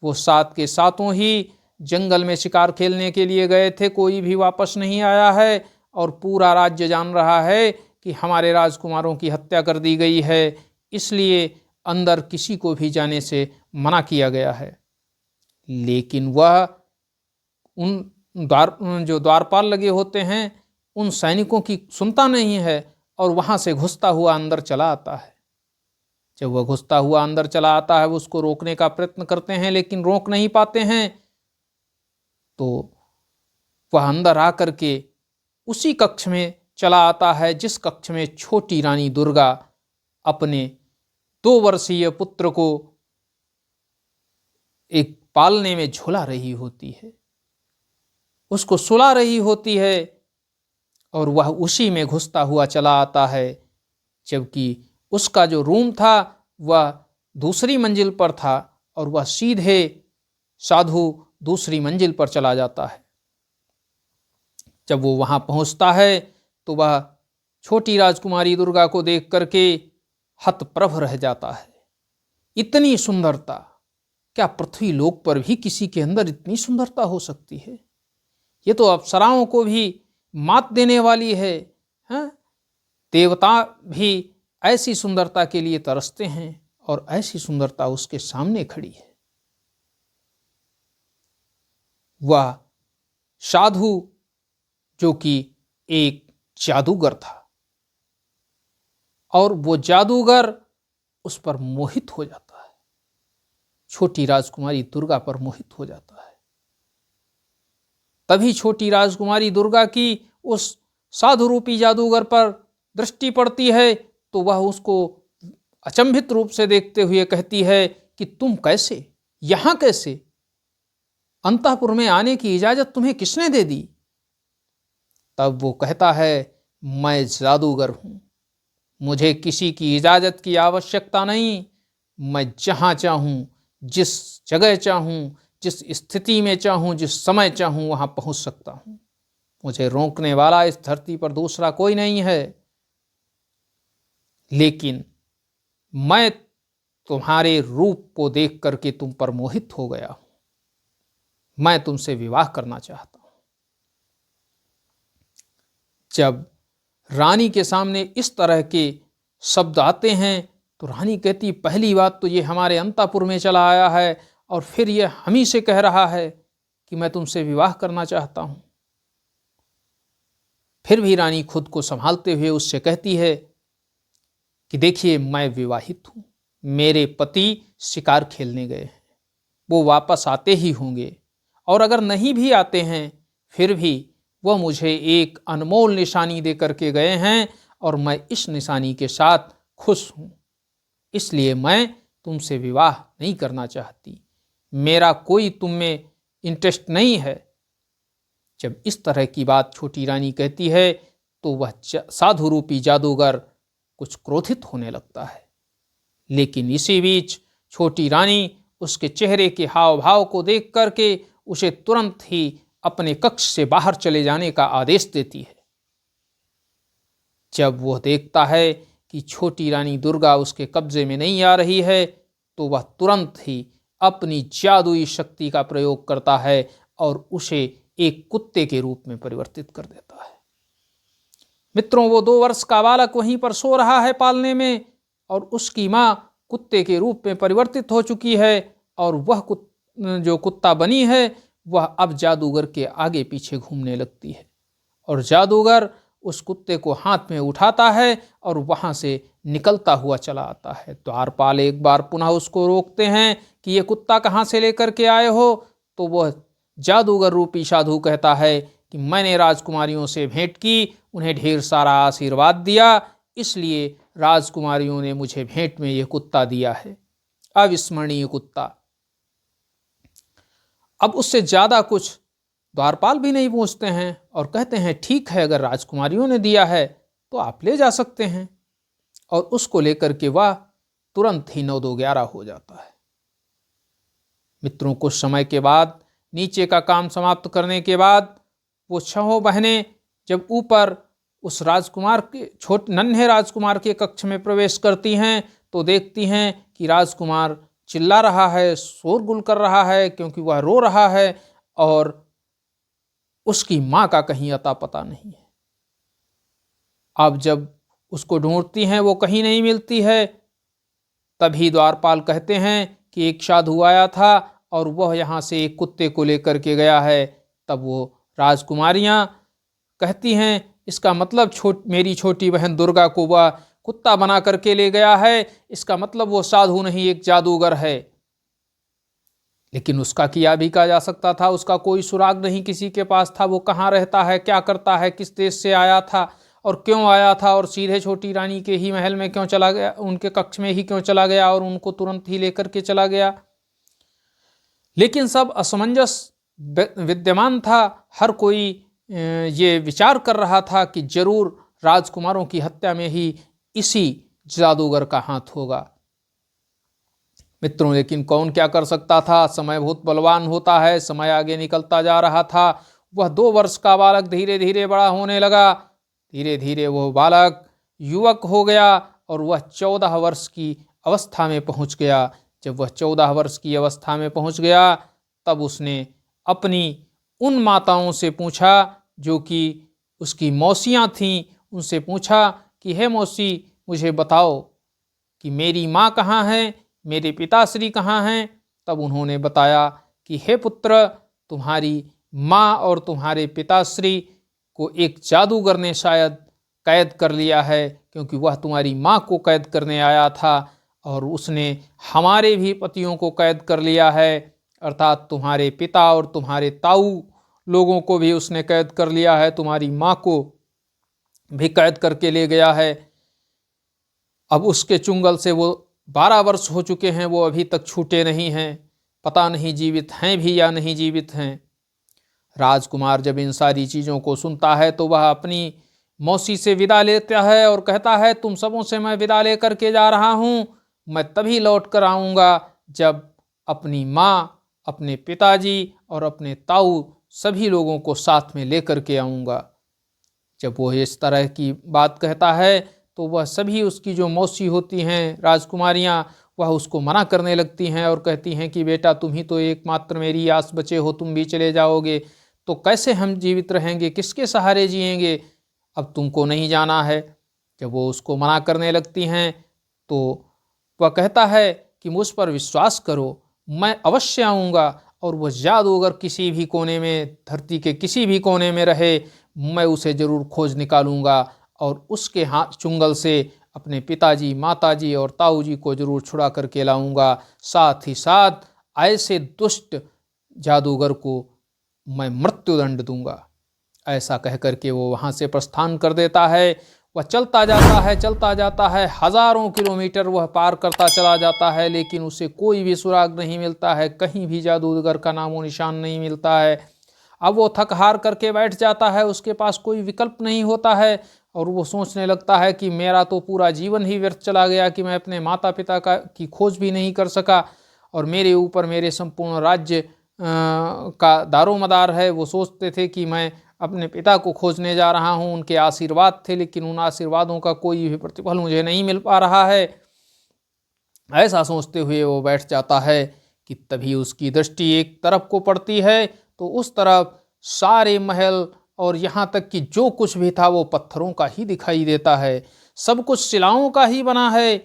वो 7 के 7 ही जंगल में शिकार खेलने के लिए गए थे, कोई भी वापस नहीं आया है, और पूरा राज्य जान रहा है कि हमारे राजकुमारों की हत्या कर दी गई है, इसलिए अंदर किसी को भी जाने से मना किया गया है। लेकिन वह उन जो द्वारपाल लगे होते हैं उन सैनिकों की सुनता नहीं है, और वहां से घुसता हुआ अंदर चला आता है। जब वह घुसता हुआ अंदर चला आता है, वो उसको रोकने का प्रयत्न करते हैं, लेकिन रोक नहीं पाते हैं। तो वह अंदर आकर के उसी कक्ष में चला आता है जिस कक्ष में छोटी रानी दुर्गा अपने 2 वर्षीय पुत्र को एक पालने में झूला रही होती है, उसको सुला रही होती है, और वह उसी में घुसता हुआ चला आता है। जबकि उसका जो रूम था वह दूसरी मंजिल पर था, और वह सीधे साधु दूसरी मंजिल पर चला जाता है। जब वो वहां पहुंचता है तो वह छोटी राजकुमारी दुर्गा को देख करके हतप्रभ रह जाता है। इतनी सुंदरता, क्या पृथ्वी लोक पर भी किसी के अंदर इतनी सुंदरता हो सकती है? ये तो अप्सराओं को भी मात देने वाली है, देवता भी ऐसी सुंदरता के लिए तरसते हैं, और ऐसी सुंदरता उसके सामने खड़ी है। वह साधु जो कि एक जादूगर था, और वो जादूगर उस पर मोहित हो जाता है, छोटी राजकुमारी दुर्गा पर मोहित हो जाता है। तभी छोटी राजकुमारी दुर्गा की उस साधु रूपी जादूगर पर दृष्टि पड़ती है, तो वह उसको अचंभित रूप से देखते हुए कहती है कि तुम कैसे, यहां कैसे, अंतःपुर में आने की इजाजत तुम्हें किसने दे दी? तब वो कहता है, मैं जादूगर हूं, मुझे किसी की इजाजत की आवश्यकता नहीं। मैं जहां चाहूं, जिस जगह चाहूं, जिस स्थिति में चाहूं, जिस समय चाहूं वहां पहुंच सकता हूं। मुझे रोकने वाला इस धरती पर दूसरा कोई नहीं है। लेकिन मैं तुम्हारे रूप को देख करके तुम पर मोहित हो गया हूं, मैं तुमसे विवाह करना चाहता हूं। जब रानी के सामने इस तरह के शब्द आते हैं तो रानी कहती, पहली बात तो ये हमारे अंतापुर में चला आया है और फिर ये हम ही से कह रहा है कि मैं तुमसे विवाह करना चाहता हूं। फिर भी रानी खुद को संभालते हुए उससे कहती है कि देखिए, मैं विवाहित हूं, मेरे पति शिकार खेलने गए हैं, वो वापस आते ही होंगे, और अगर नहीं भी आते हैं फिर भी वह मुझे एक अनमोल निशानी दे करके गए हैं और मैं इस निशानी के साथ खुश हूं, इसलिए मैं तुमसे विवाह नहीं करना चाहती, मेरा कोई तुम में इंटरेस्ट नहीं है। जब इस तरह की बात छोटी रानी कहती है तो वह साधु रूपी जादूगर कुछ क्रोधित होने लगता है, लेकिन इसी बीच छोटी रानी उसके चेहरे के हाव भाव को देख करके उसे तुरंत ही अपने कक्ष से बाहर चले जाने का आदेश देती है। जब वह देखता है कि छोटी रानी दुर्गा उसके कब्जे में नहीं आ रही है तो वह तुरंत ही अपनी जादुई शक्ति का प्रयोग करता है और उसे एक कुत्ते के रूप में परिवर्तित कर देता है। मित्रों, वो 2 वर्ष का बालक वहीं पर सो रहा है पालने में और उसकी माँ कुत्ते के रूप में परिवर्तित हो चुकी है और वह जो कुत्ता बनी है वह अब जादूगर के आगे पीछे घूमने लगती है और जादूगर उस कुत्ते को हाथ में उठाता है और वहां से निकलता हुआ चला आता है। द्वारपाल एक बार पुनः उसको रोकते हैं कि ये कुत्ता कहाँ से लेकर के आए हो, तो वह जादूगर रूपी साधु कहता है कि मैंने राजकुमारियों से भेंट की, उन्हें ढेर सारा आशीर्वाद दिया, इसलिए राजकुमारियों ने मुझे भेंट में ये कुत्ता दिया है, अविस्मरणीय कुत्ता। अब उससे ज़्यादा कुछ द्वारपाल भी नहीं पूछते हैं और कहते हैं ठीक है, अगर राजकुमारियों ने दिया है तो आप ले जा सकते हैं, और उसको लेकर के वह तुरंत ही 9-2-11 हो जाता है। मित्रों, कुछ समय के बाद नीचे का काम समाप्त करने के बाद वो 6 बहनें जब ऊपर उस राजकुमार के नन्हे राजकुमार के कक्ष में प्रवेश करती हैं तो देखती हैं कि राजकुमार चिल्ला रहा है, शोरगुल कर रहा है, क्योंकि वह रो रहा है और उसकी माँ का कहीं अता पता नहीं है। अब जब उसको ढूंढती हैं वो कहीं नहीं मिलती है, तभी द्वारपाल कहते हैं कि एक साधु आया था और वह यहाँ से एक कुत्ते को लेकर के गया है। तब वो राजकुमारियाँ कहती हैं इसका मतलब मेरी छोटी बहन दुर्गा को वह कुत्ता बना करके ले गया है, इसका मतलब वो साधु नहीं एक जादूगर है। लेकिन उसका किया भी कहा जा सकता था, उसका कोई सुराग नहीं किसी के पास था, वो कहाँ रहता है, क्या करता है, किस देश से आया था और क्यों आया था और सीधे छोटी रानी के ही महल में क्यों चला गया, उनके कक्ष में ही क्यों चला गया और उनको तुरंत ही लेकर के चला गया। लेकिन सब असमंजस विद्यमान था, हर कोई ये विचार कर रहा था कि जरूर राजकुमारों की हत्या में ही इसी जादूगर का हाथ होगा। मित्रों, लेकिन कौन क्या कर सकता था, समय बहुत बलवान होता है, समय आगे निकलता जा रहा था। वह 2 वर्ष का बालक धीरे धीरे बड़ा होने लगा, धीरे धीरे वह बालक युवक हो गया और वह 14 वर्ष की अवस्था में पहुंच गया। जब वह 14 वर्ष की अवस्था में पहुंच गया तब उसने अपनी उन माताओं से पूछा जो कि उसकी मौसियाँ थीं, उनसे पूछा कि हे मौसी, मुझे बताओ कि मेरी माँ कहाँ है, मेरे पिताश्री कहाँ हैं। तब उन्होंने बताया कि हे पुत्र, तुम्हारी माँ और तुम्हारे पिताश्री को एक जादूगर ने शायद कैद कर लिया है, क्योंकि वह तुम्हारी माँ को कैद करने आया था और उसने हमारे भी पतियों को कैद कर लिया है, अर्थात तुम्हारे पिता और तुम्हारे ताऊ लोगों को भी उसने कैद कर लिया है, तुम्हारी माँ को भी कैद करके ले गया है। अब उसके चुंगल से वो 12 वर्ष हो चुके हैं, वो अभी तक छूटे नहीं हैं, पता नहीं जीवित हैं भी या नहीं जीवित हैं। राजकुमार जब इन सारी चीज़ों को सुनता है तो वह अपनी मौसी से विदा लेता है और कहता है तुम सबों से मैं विदा लेकर के जा रहा हूँ, मैं तभी लौट कर आऊँगा जब अपनी माँ, अपने पिताजी और अपने ताऊ सभी लोगों को साथ में लेकर के आऊँगा। जब वो इस तरह की बात कहता है तो वह सभी उसकी जो मौसी होती हैं राजकुमारियाँ, वह उसको मना करने लगती हैं और कहती हैं कि बेटा तुम ही तो एकमात्र मेरी आस बचे हो, तुम भी चले जाओगे तो कैसे हम जीवित रहेंगे, किसके सहारे जिएंगे। अब तुमको नहीं जाना है। जब वो उसको मना करने लगती हैं तो वह कहता है कि मुझ पर विश्वास करो, मैं अवश्य आऊँगा, और वह जादूगर किसी भी कोने में, धरती के किसी भी कोने में रहे, मैं उसे ज़रूर खोज निकालूंगा और उसके हाथ चुंगल से अपने पिताजी, माताजी और ताऊ जी को जरूर छुड़ा करके लाऊंगा। साथ ही साथ ऐसे दुष्ट जादूगर को मैं मृत्युदंड दूंगा। ऐसा कह करके वो वहाँ से प्रस्थान कर देता है। वह चलता जाता है, हजारों किलोमीटर वह पार करता चला जाता है, लेकिन उसे कोई भी सुराग नहीं मिलता है, कहीं भी जादूगर का नामो निशान नहीं मिलता है। अब वो थक हार करके बैठ जाता है, उसके पास कोई विकल्प नहीं होता है, और वो सोचने लगता है कि मेरा तो पूरा जीवन ही व्यर्थ चला गया कि मैं अपने माता पिता की खोज भी नहीं कर सका, और मेरे ऊपर मेरे संपूर्ण राज्य का दारोमदार है। वो सोचते थे कि मैं अपने पिता को खोजने जा रहा हूँ, उनके आशीर्वाद थे, लेकिन उन आशीर्वादों का कोई भी प्रतिफल मुझे नहीं मिल पा रहा है। ऐसा सोचते हुए वो बैठ जाता है कि तभी उसकी दृष्टि एक तरफ को पड़ती है, तो उस तरफ सारे महल और यहाँ तक कि जो कुछ भी था वो पत्थरों का ही दिखाई देता है, सब कुछ शिलाओं का ही बना है।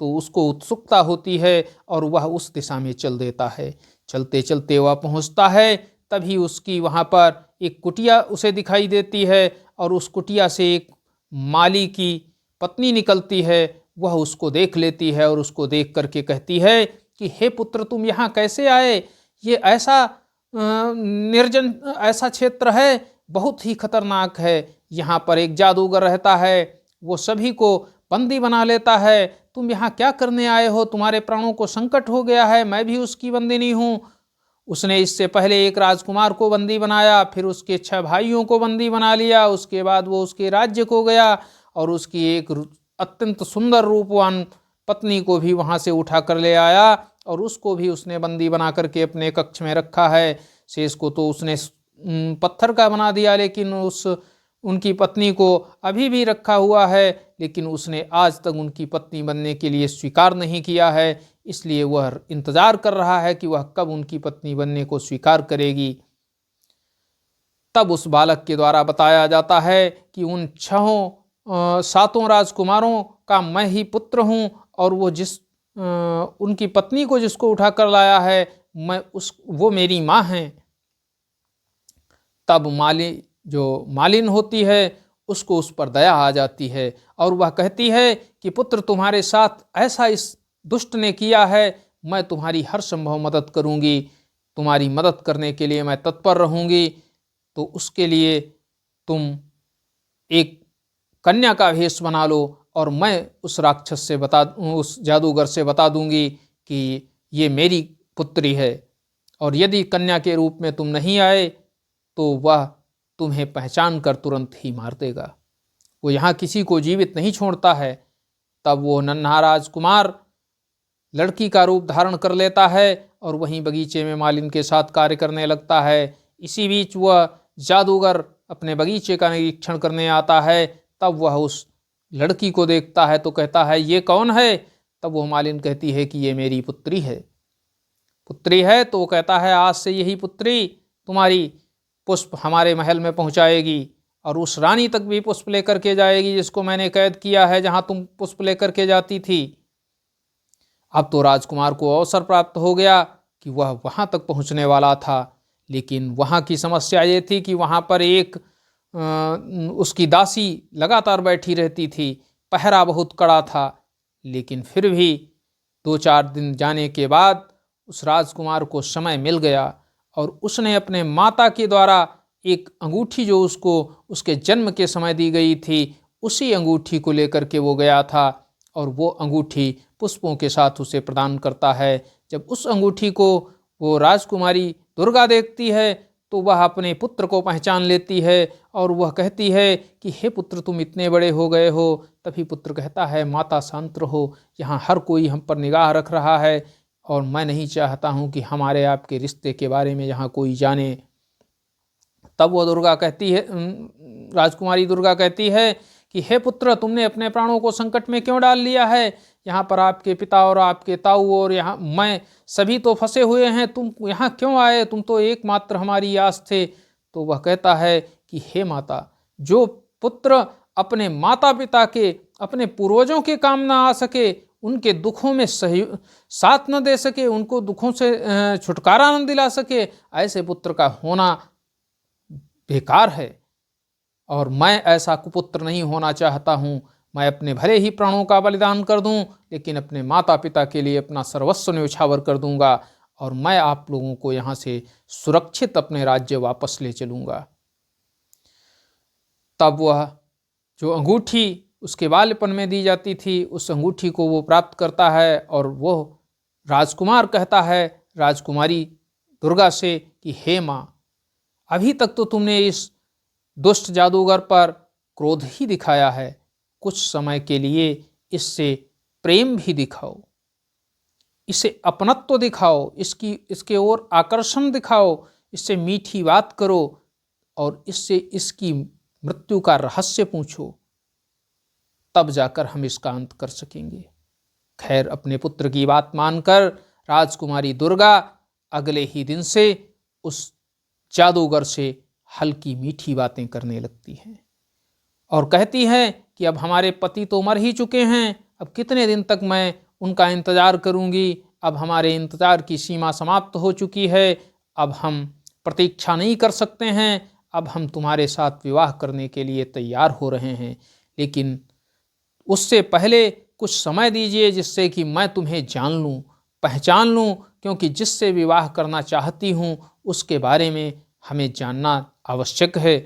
तो उसको उत्सुकता होती है और वह उस दिशा में चल देता है। चलते चलते वह पहुँचता है, तभी उसकी वहाँ पर एक कुटिया उसे दिखाई देती है, और उस कुटिया से एक माली की पत्नी निकलती है। वह उसको देख लेती है और उसको देख करके कहती है कि हे पुत्र, तुम यहाँ कैसे आए? ये ऐसा निर्जन ऐसा क्षेत्र है, बहुत ही खतरनाक है। यहाँ पर एक जादूगर रहता है, वो सभी को बंदी बना लेता है। तुम यहाँ क्या करने आए हो? तुम्हारे प्राणों को संकट हो गया है, मैं भी उसकी बंदिनी हूँ। उसने इससे पहले एक राजकुमार को बंदी बनाया, फिर उसके 6 भाइयों को बंदी बना लिया, उसके बाद वो उसके राज्य को गया और उसकी एक अत्यंत सुंदर रूपवान पत्नी को भी वहाँ से उठा कर ले आया, और उसको भी उसने बंदी बना करके अपने कक्ष में रखा है। शेष को तो उसने पत्थर का बना दिया, लेकिन उनकी पत्नी को अभी भी रखा हुआ है, लेकिन उसने आज तक उनकी पत्नी बनने के लिए स्वीकार नहीं किया है। इसलिए वह इंतजार कर रहा है कि वह कब उनकी पत्नी बनने को स्वीकार करेगी। तब उस बालक के द्वारा बताया जाता है कि उन 7 राजकुमारों का मैं ही पुत्र हूँ, और वो उनकी पत्नी को जिसको उठा कर लाया है, वो मेरी माँ हैं। तब मालिन होती है, उसको उस पर दया आ जाती है, और वह कहती है कि पुत्र, तुम्हारे साथ ऐसा इस दुष्ट ने किया है, मैं तुम्हारी हर संभव मदद करूंगी, तुम्हारी मदद करने के लिए मैं तत्पर रहूंगी। तो उसके लिए तुम एक कन्या का भेष बना लो, और मैं उस जादूगर से बता दूंगी कि ये मेरी पुत्री है, और यदि कन्या के रूप में तुम नहीं आए तो वह तुम्हें पहचान कर तुरंत ही मार देगा। वो यहाँ किसी को जीवित नहीं छोड़ता है। तब वो नन्हा राजकुमार लड़की का रूप धारण कर लेता है और वहीं बगीचे में मालिन के साथ कार्य करने लगता है। इसी बीच वह जादूगर अपने बगीचे का निरीक्षण करने आता है। तब वह उस लड़की को देखता है तो कहता है, ये कौन है? तब वो मालिन कहती है कि ये मेरी पुत्री है। तो वो कहता है, आज से यही पुत्री तुम्हारी पुष्प हमारे महल में पहुंचाएगी, और उस रानी तक भी पुष्प लेकर के जाएगी जिसको मैंने कैद किया है, जहां तुम पुष्प लेकर के जाती थी। अब तो राजकुमार को अवसर प्राप्त हो गया कि वह वहां तक पहुंचने वाला था, लेकिन वहां की समस्या ये थी कि वहां पर एक उसकी दासी लगातार बैठी रहती थी। पहरा बहुत कड़ा था, लेकिन फिर भी 2-4 दिन जाने के बाद उस राजकुमार को समय मिल गया, और उसने अपने माता के द्वारा एक अंगूठी जो उसको उसके जन्म के समय दी गई थी, उसी अंगूठी को लेकर के वो गया था, और वो अंगूठी पुष्पों के साथ उसे प्रदान करता है। जब उस अंगूठी को वो राजकुमारी दुर्गा देखती है तो वह अपने पुत्र को पहचान लेती है, और वह कहती है कि हे पुत्र, तुम इतने बड़े हो गए हो। तभी पुत्र कहता है, माता शांत रहो, यहाँ हर कोई हम पर निगाह रख रहा है, और मैं नहीं चाहता हूँ कि हमारे आपके रिश्ते के बारे में यहाँ कोई जाने। तब वो राजकुमारी दुर्गा कहती है कि हे पुत्र, तुमने अपने प्राणों को संकट में क्यों डाल लिया है? यहाँ पर आपके पिता और आपके ताऊ और यहाँ मैं सभी तो फंसे हुए हैं, तुम यहाँ क्यों आए? तुम तो एकमात्र हमारी आस थे। तो वह कहता है कि हे माता, जो पुत्र अपने माता पिता के, अपने पूर्वजों के काम ना आ सके, उनके दुखों में साथ न दे सके, उनको दुखों से छुटकारा न दिला सके, ऐसे पुत्र का होना बेकार है। और मैं ऐसा कुपुत्र नहीं होना चाहता हूँ। मैं अपने भले ही प्राणों का बलिदान कर दूं, लेकिन अपने माता पिता के लिए अपना सर्वस्व न्यौछावर कर दूंगा, और मैं आप लोगों को यहाँ से सुरक्षित अपने राज्य वापस ले चलूंगा। तब वह जो अंगूठी उसके बालपन में दी जाती थी, उस अंगूठी को वो प्राप्त करता है, और वो राजकुमार कहता है राजकुमारी दुर्गा से कि हे माँ, अभी तक तो तुमने इस दुष्ट जादूगर पर क्रोध ही दिखाया है, कुछ समय के लिए इससे प्रेम भी दिखाओ, इसे अपनत्व दिखाओ, इसके ओर आकर्षण दिखाओ, इससे मीठी बात करो, और इससे इसकी मृत्यु का रहस्य पूछो, तब जाकर हम इसका अंत कर सकेंगे। खैर, अपने पुत्र की बात मानकर राजकुमारी दुर्गा अगले ही दिन से उस जादूगर से हल्की मीठी बातें करने लगती हैं, और कहती है कि अब हमारे पति तो मर ही चुके हैं, अब कितने दिन तक मैं उनका इंतज़ार करूंगी, अब हमारे इंतज़ार की सीमा समाप्त हो चुकी है, अब हम प्रतीक्षा नहीं कर सकते हैं, अब हम तुम्हारे साथ विवाह करने के लिए तैयार हो रहे हैं, लेकिन उससे पहले कुछ समय दीजिए, जिससे कि मैं तुम्हें जान लूं, पहचान लूं, क्योंकि जिससे विवाह करना चाहती हूं उसके बारे में हमें जानना आवश्यक है,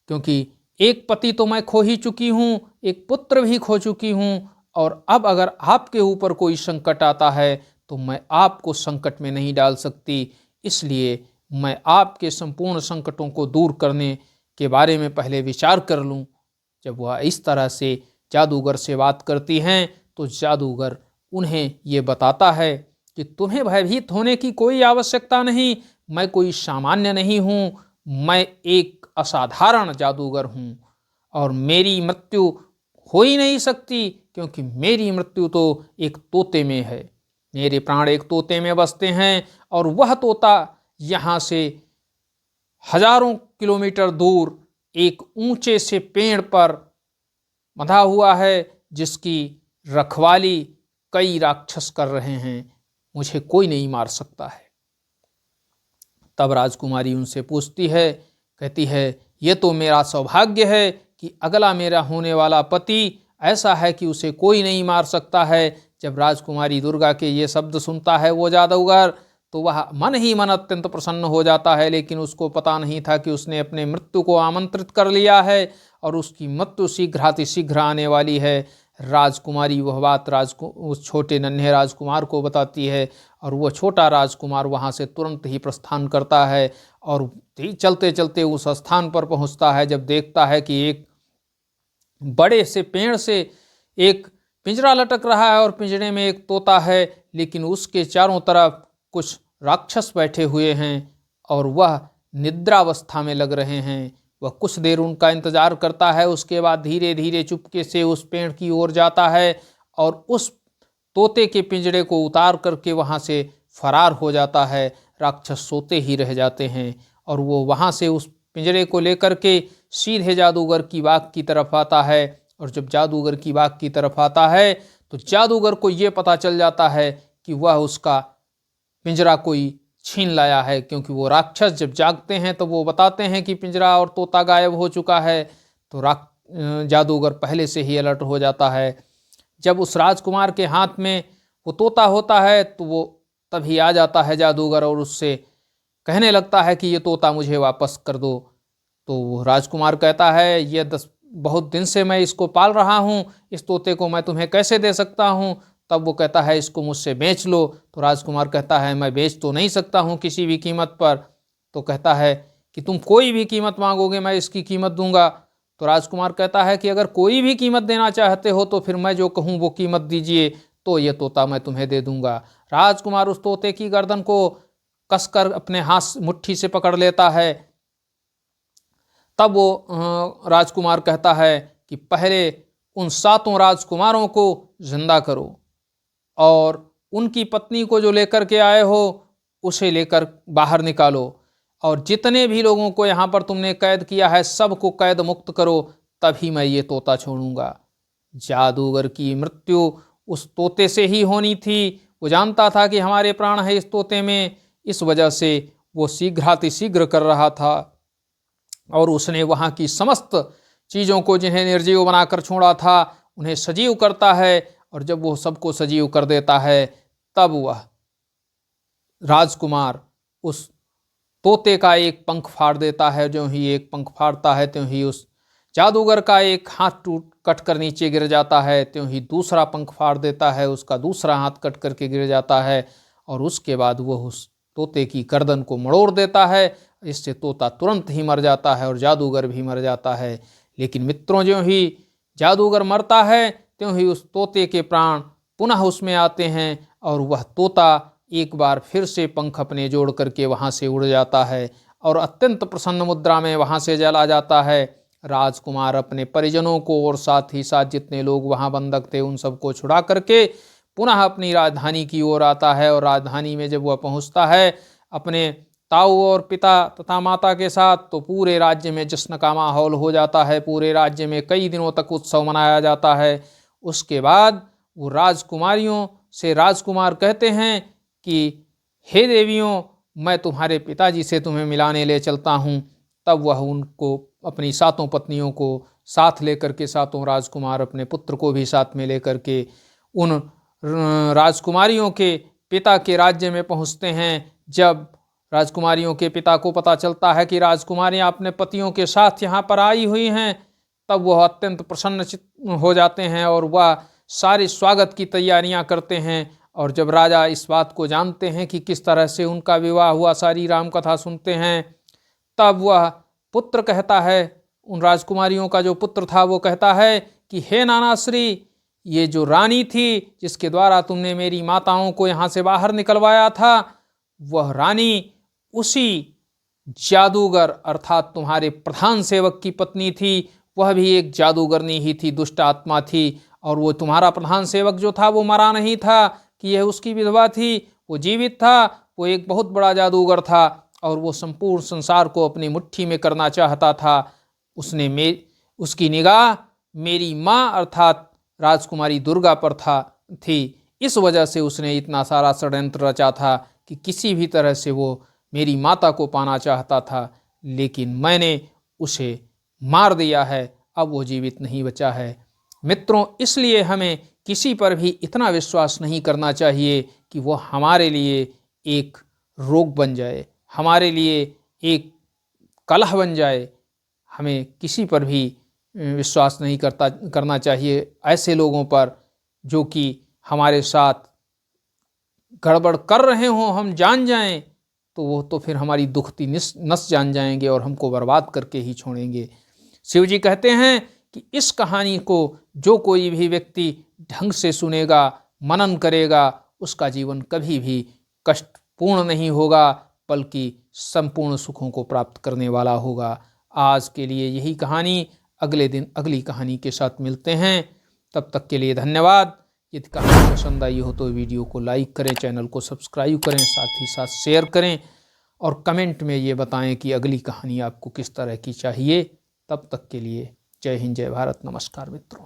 क्योंकि एक पति तो मैं खो ही चुकी हूं, एक पुत्र भी खो चुकी हूं, और अब अगर आपके ऊपर कोई संकट आता है तो मैं आपको संकट में नहीं डाल सकती, इसलिए मैं आपके संपूर्ण संकटों को दूर करने के बारे में पहले विचार कर लूं। जब वह इस तरह से जादूगर से बात करती हैं तो जादूगर उन्हें ये बताता है कि तुम्हें भयभीत होने की कोई आवश्यकता नहीं, मैं कोई सामान्य नहीं हूँ, मैं एक असाधारण जादूगर हूँ, और मेरी मृत्यु हो ही नहीं सकती, क्योंकि मेरी मृत्यु तो एक तोते में है, मेरे प्राण एक तोते में बसते हैं, और वह तोता यहाँ से हजारों किलोमीटर दूर एक ऊंचे से पेड़ पर बंधा हुआ है, जिसकी रखवाली कई राक्षस कर रहे हैं, मुझे कोई नहीं मार सकता है। तब राजकुमारी उनसे पूछती है, कहती है ये तो मेरा सौभाग्य है कि अगला मेरा होने वाला पति ऐसा है कि उसे कोई नहीं मार सकता है। जब राजकुमारी दुर्गा के ये शब्द सुनता है वो जादूगर, तो वह मन ही मन अत्यंत प्रसन्न हो जाता है, लेकिन उसको पता नहीं था कि उसने अपने मृत्यु को आमंत्रित कर लिया है, और उसकी मृत्यु शीघ्र आने वाली है। राजकुमारी वह बात उस छोटे नन्हे राजकुमार को बताती है, और वह छोटा राजकुमार वहाँ से तुरंत ही प्रस्थान करता है, और चलते चलते उस स्थान पर पहुँचता है। जब देखता है कि एक बड़े से पेड़ से एक पिंजरा लटक रहा है, और पिंजरे में एक तोता है, लेकिन उसके चारों तरफ कुछ राक्षस बैठे हुए हैं, और वह निद्रावस्था में लग रहे हैं। वह कुछ देर उनका इंतजार करता है, उसके बाद धीरे धीरे चुपके से उस पेड़ की ओर जाता है, और उस तोते के पिंजरे को उतार करके वहाँ से फरार हो जाता है। राक्षस सोते ही रह जाते हैं, और वो वहाँ से उस पिंजरे को लेकर के सीधे जादूगर की बाग की तरफ आता है। और जब जादूगर की बाग की तरफ आता है तो जादूगर को ये पता चल जाता है कि वह उसका पिंजरा कोई छीन लाया है, क्योंकि वो राक्षस जब जागते हैं तो वो बताते हैं कि पिंजरा और तोता गायब हो चुका है। तो जादूगर पहले से ही अलर्ट हो जाता है। जब उस राजकुमार के हाथ में वो तोता होता है तो वो तभी आ जाता है जादूगर, और उससे कहने लगता है कि ये तोता मुझे वापस कर दो। तो राजकुमार कहता है ये बहुत दिन से मैं इसको पाल रहा हूँ, इस तोते को मैं तुम्हें कैसे दे सकता हूँ। तब वो कहता है इसको मुझसे बेच लो। तो राजकुमार कहता है मैं बेच तो नहीं सकता हूँ किसी भी कीमत पर। तो कहता है कि तुम कोई भी कीमत मांगोगे मैं इसकी कीमत दूंगा। तो राजकुमार कहता है कि अगर कोई भी कीमत देना चाहते हो तो फिर मैं जो कहूँ वो कीमत दीजिए, तो ये तोता मैं तुम्हें दे दूंगा। राजकुमार उस तोते की गर्दन को कसकर अपने हाथ मुट्ठी से पकड़ लेता है। तब वो राजकुमार कहता है कि पहले उन 7 राजकुमारों को जिंदा करो, और उनकी पत्नी को जो लेकर के आए हो उसे लेकर बाहर निकालो, और जितने भी लोगों को यहाँ पर तुमने कैद किया है सबको कैद मुक्त करो, तभी मैं ये तोता छोड़ूंगा। जादूगर की मृत्यु उस तोते से ही होनी थी। वो जानता था कि हमारे प्राण है इस तोते में, इस वजह से वो शीघ्रातिशीघ्र कर रहा था और उसने वहाँ की समस्त चीज़ों को जिन्हें निर्जीव बनाकर छोड़ा था उन्हें सजीव करता है। और जब वो सबको सजीव कर देता है तब वह राजकुमार उस तोते का एक पंख फाड़ देता है। जो ही एक पंख फाड़ता है त्यों ही उस जादूगर का एक हाथ टूट कट कर नीचे गिर जाता है, त्यों ही दूसरा पंख फाड़ देता है, उसका दूसरा हाथ कट करके गिर जाता है और उसके बाद वह उस तोते की गर्दन को मड़ोड़ देता है। इससे तोता तुरंत ही मर जाता है और जादूगर भी मर जाता है। लेकिन मित्रों, ज्यों ही जादूगर मरता है त्यों ही उस तोते के प्राण पुनः उसमें आते हैं और वह तोता एक बार फिर से पंख अपने जोड़ करके वहाँ से उड़ जाता है और अत्यंत प्रसन्न मुद्रा में वहाँ से चला जाता है। राजकुमार अपने परिजनों को और साथ ही साथ जितने लोग वहाँ बंधक थे उन सबको छुड़ा करके पुनः अपनी राजधानी की ओर आता है। और राजधानी में जब वह पहुँचता है अपने ताऊ और पिता तथा माता के साथ, तो पूरे राज्य में जश्न का माहौल हो जाता है। पूरे राज्य में कई दिनों तक उत्सव मनाया जाता है। उसके बाद वो राजकुमारियों से राजकुमार कहते हैं कि हे देवियों, मैं तुम्हारे पिताजी से तुम्हें मिलाने ले चलता हूँ। तब वह उनको अपनी सातों पत्नियों को साथ लेकर के, सातों राजकुमार अपने पुत्र को भी साथ में लेकर के उन राजकुमारियों के पिता के राज्य में पहुँचते हैं। जब राजकुमारियों के पिता को पता चलता है कि राजकुमारियां अपने पतियों के साथ यहाँ पर आई हुई हैं, तब वह अत्यंत प्रसन्न हो जाते हैं और वह सारे स्वागत की तैयारियां करते हैं। और जब राजा इस बात को जानते हैं कि किस तरह से उनका विवाह हुआ, सारी राम कथा सुनते हैं, तब वह पुत्र कहता है, उन राजकुमारियों का जो पुत्र था वो कहता है कि हे नानाश्री, ये जो रानी थी जिसके द्वारा तुमने मेरी माताओं को यहाँ से बाहर निकलवाया था, वह रानी उसी जादूगर अर्थात तुम्हारे प्रधान सेवक की पत्नी थी। वह भी एक जादूगरनी ही थी, दुष्ट आत्मा थी। और वो तुम्हारा प्रधान सेवक जो था वो मरा नहीं था कि यह उसकी विधवा थी, वो जीवित था। वो एक बहुत बड़ा जादूगर था और वो संपूर्ण संसार को अपनी मुट्ठी में करना चाहता था। उसकी निगाह मेरी माँ अर्थात राजकुमारी दुर्गा पर थी। इस वजह से उसने इतना सारा षड्यंत्र रचा था कि किसी भी तरह से वो मेरी माता को पाना चाहता था, लेकिन मैंने उसे मार दिया है। अब वो जीवित नहीं बचा है। मित्रों, इसलिए हमें किसी पर भी इतना विश्वास नहीं करना चाहिए कि वो हमारे लिए एक रोग बन जाए, हमारे लिए एक कलह बन जाए। हमें किसी पर भी विश्वास नहीं करना चाहिए ऐसे लोगों पर जो कि हमारे साथ गड़बड़ कर रहे हों, हम जान जाएं तो वो तो फिर हमारी दुखती नस जान जाएंगे और हमको बर्बाद करके ही छोड़ेंगे। शिव जी कहते हैं कि इस कहानी को जो कोई भी व्यक्ति ढंग से सुनेगा, मनन करेगा, उसका जीवन कभी भी कष्टपूर्ण नहीं होगा, बल्कि संपूर्ण सुखों को प्राप्त करने वाला होगा। आज के लिए यही कहानी, अगले दिन अगली कहानी के साथ मिलते हैं। तब तक के लिए धन्यवाद। यदि कहानी पसंद आई हो तो वीडियो को लाइक करें, चैनल को सब्सक्राइब करें, साथ ही साथ शेयर करें और कमेंट में ये बताएं कि अगली कहानी आपको किस तरह की चाहिए। तब तक के लिए जय हिंद, जय भारत, नमस्कार मित्रों।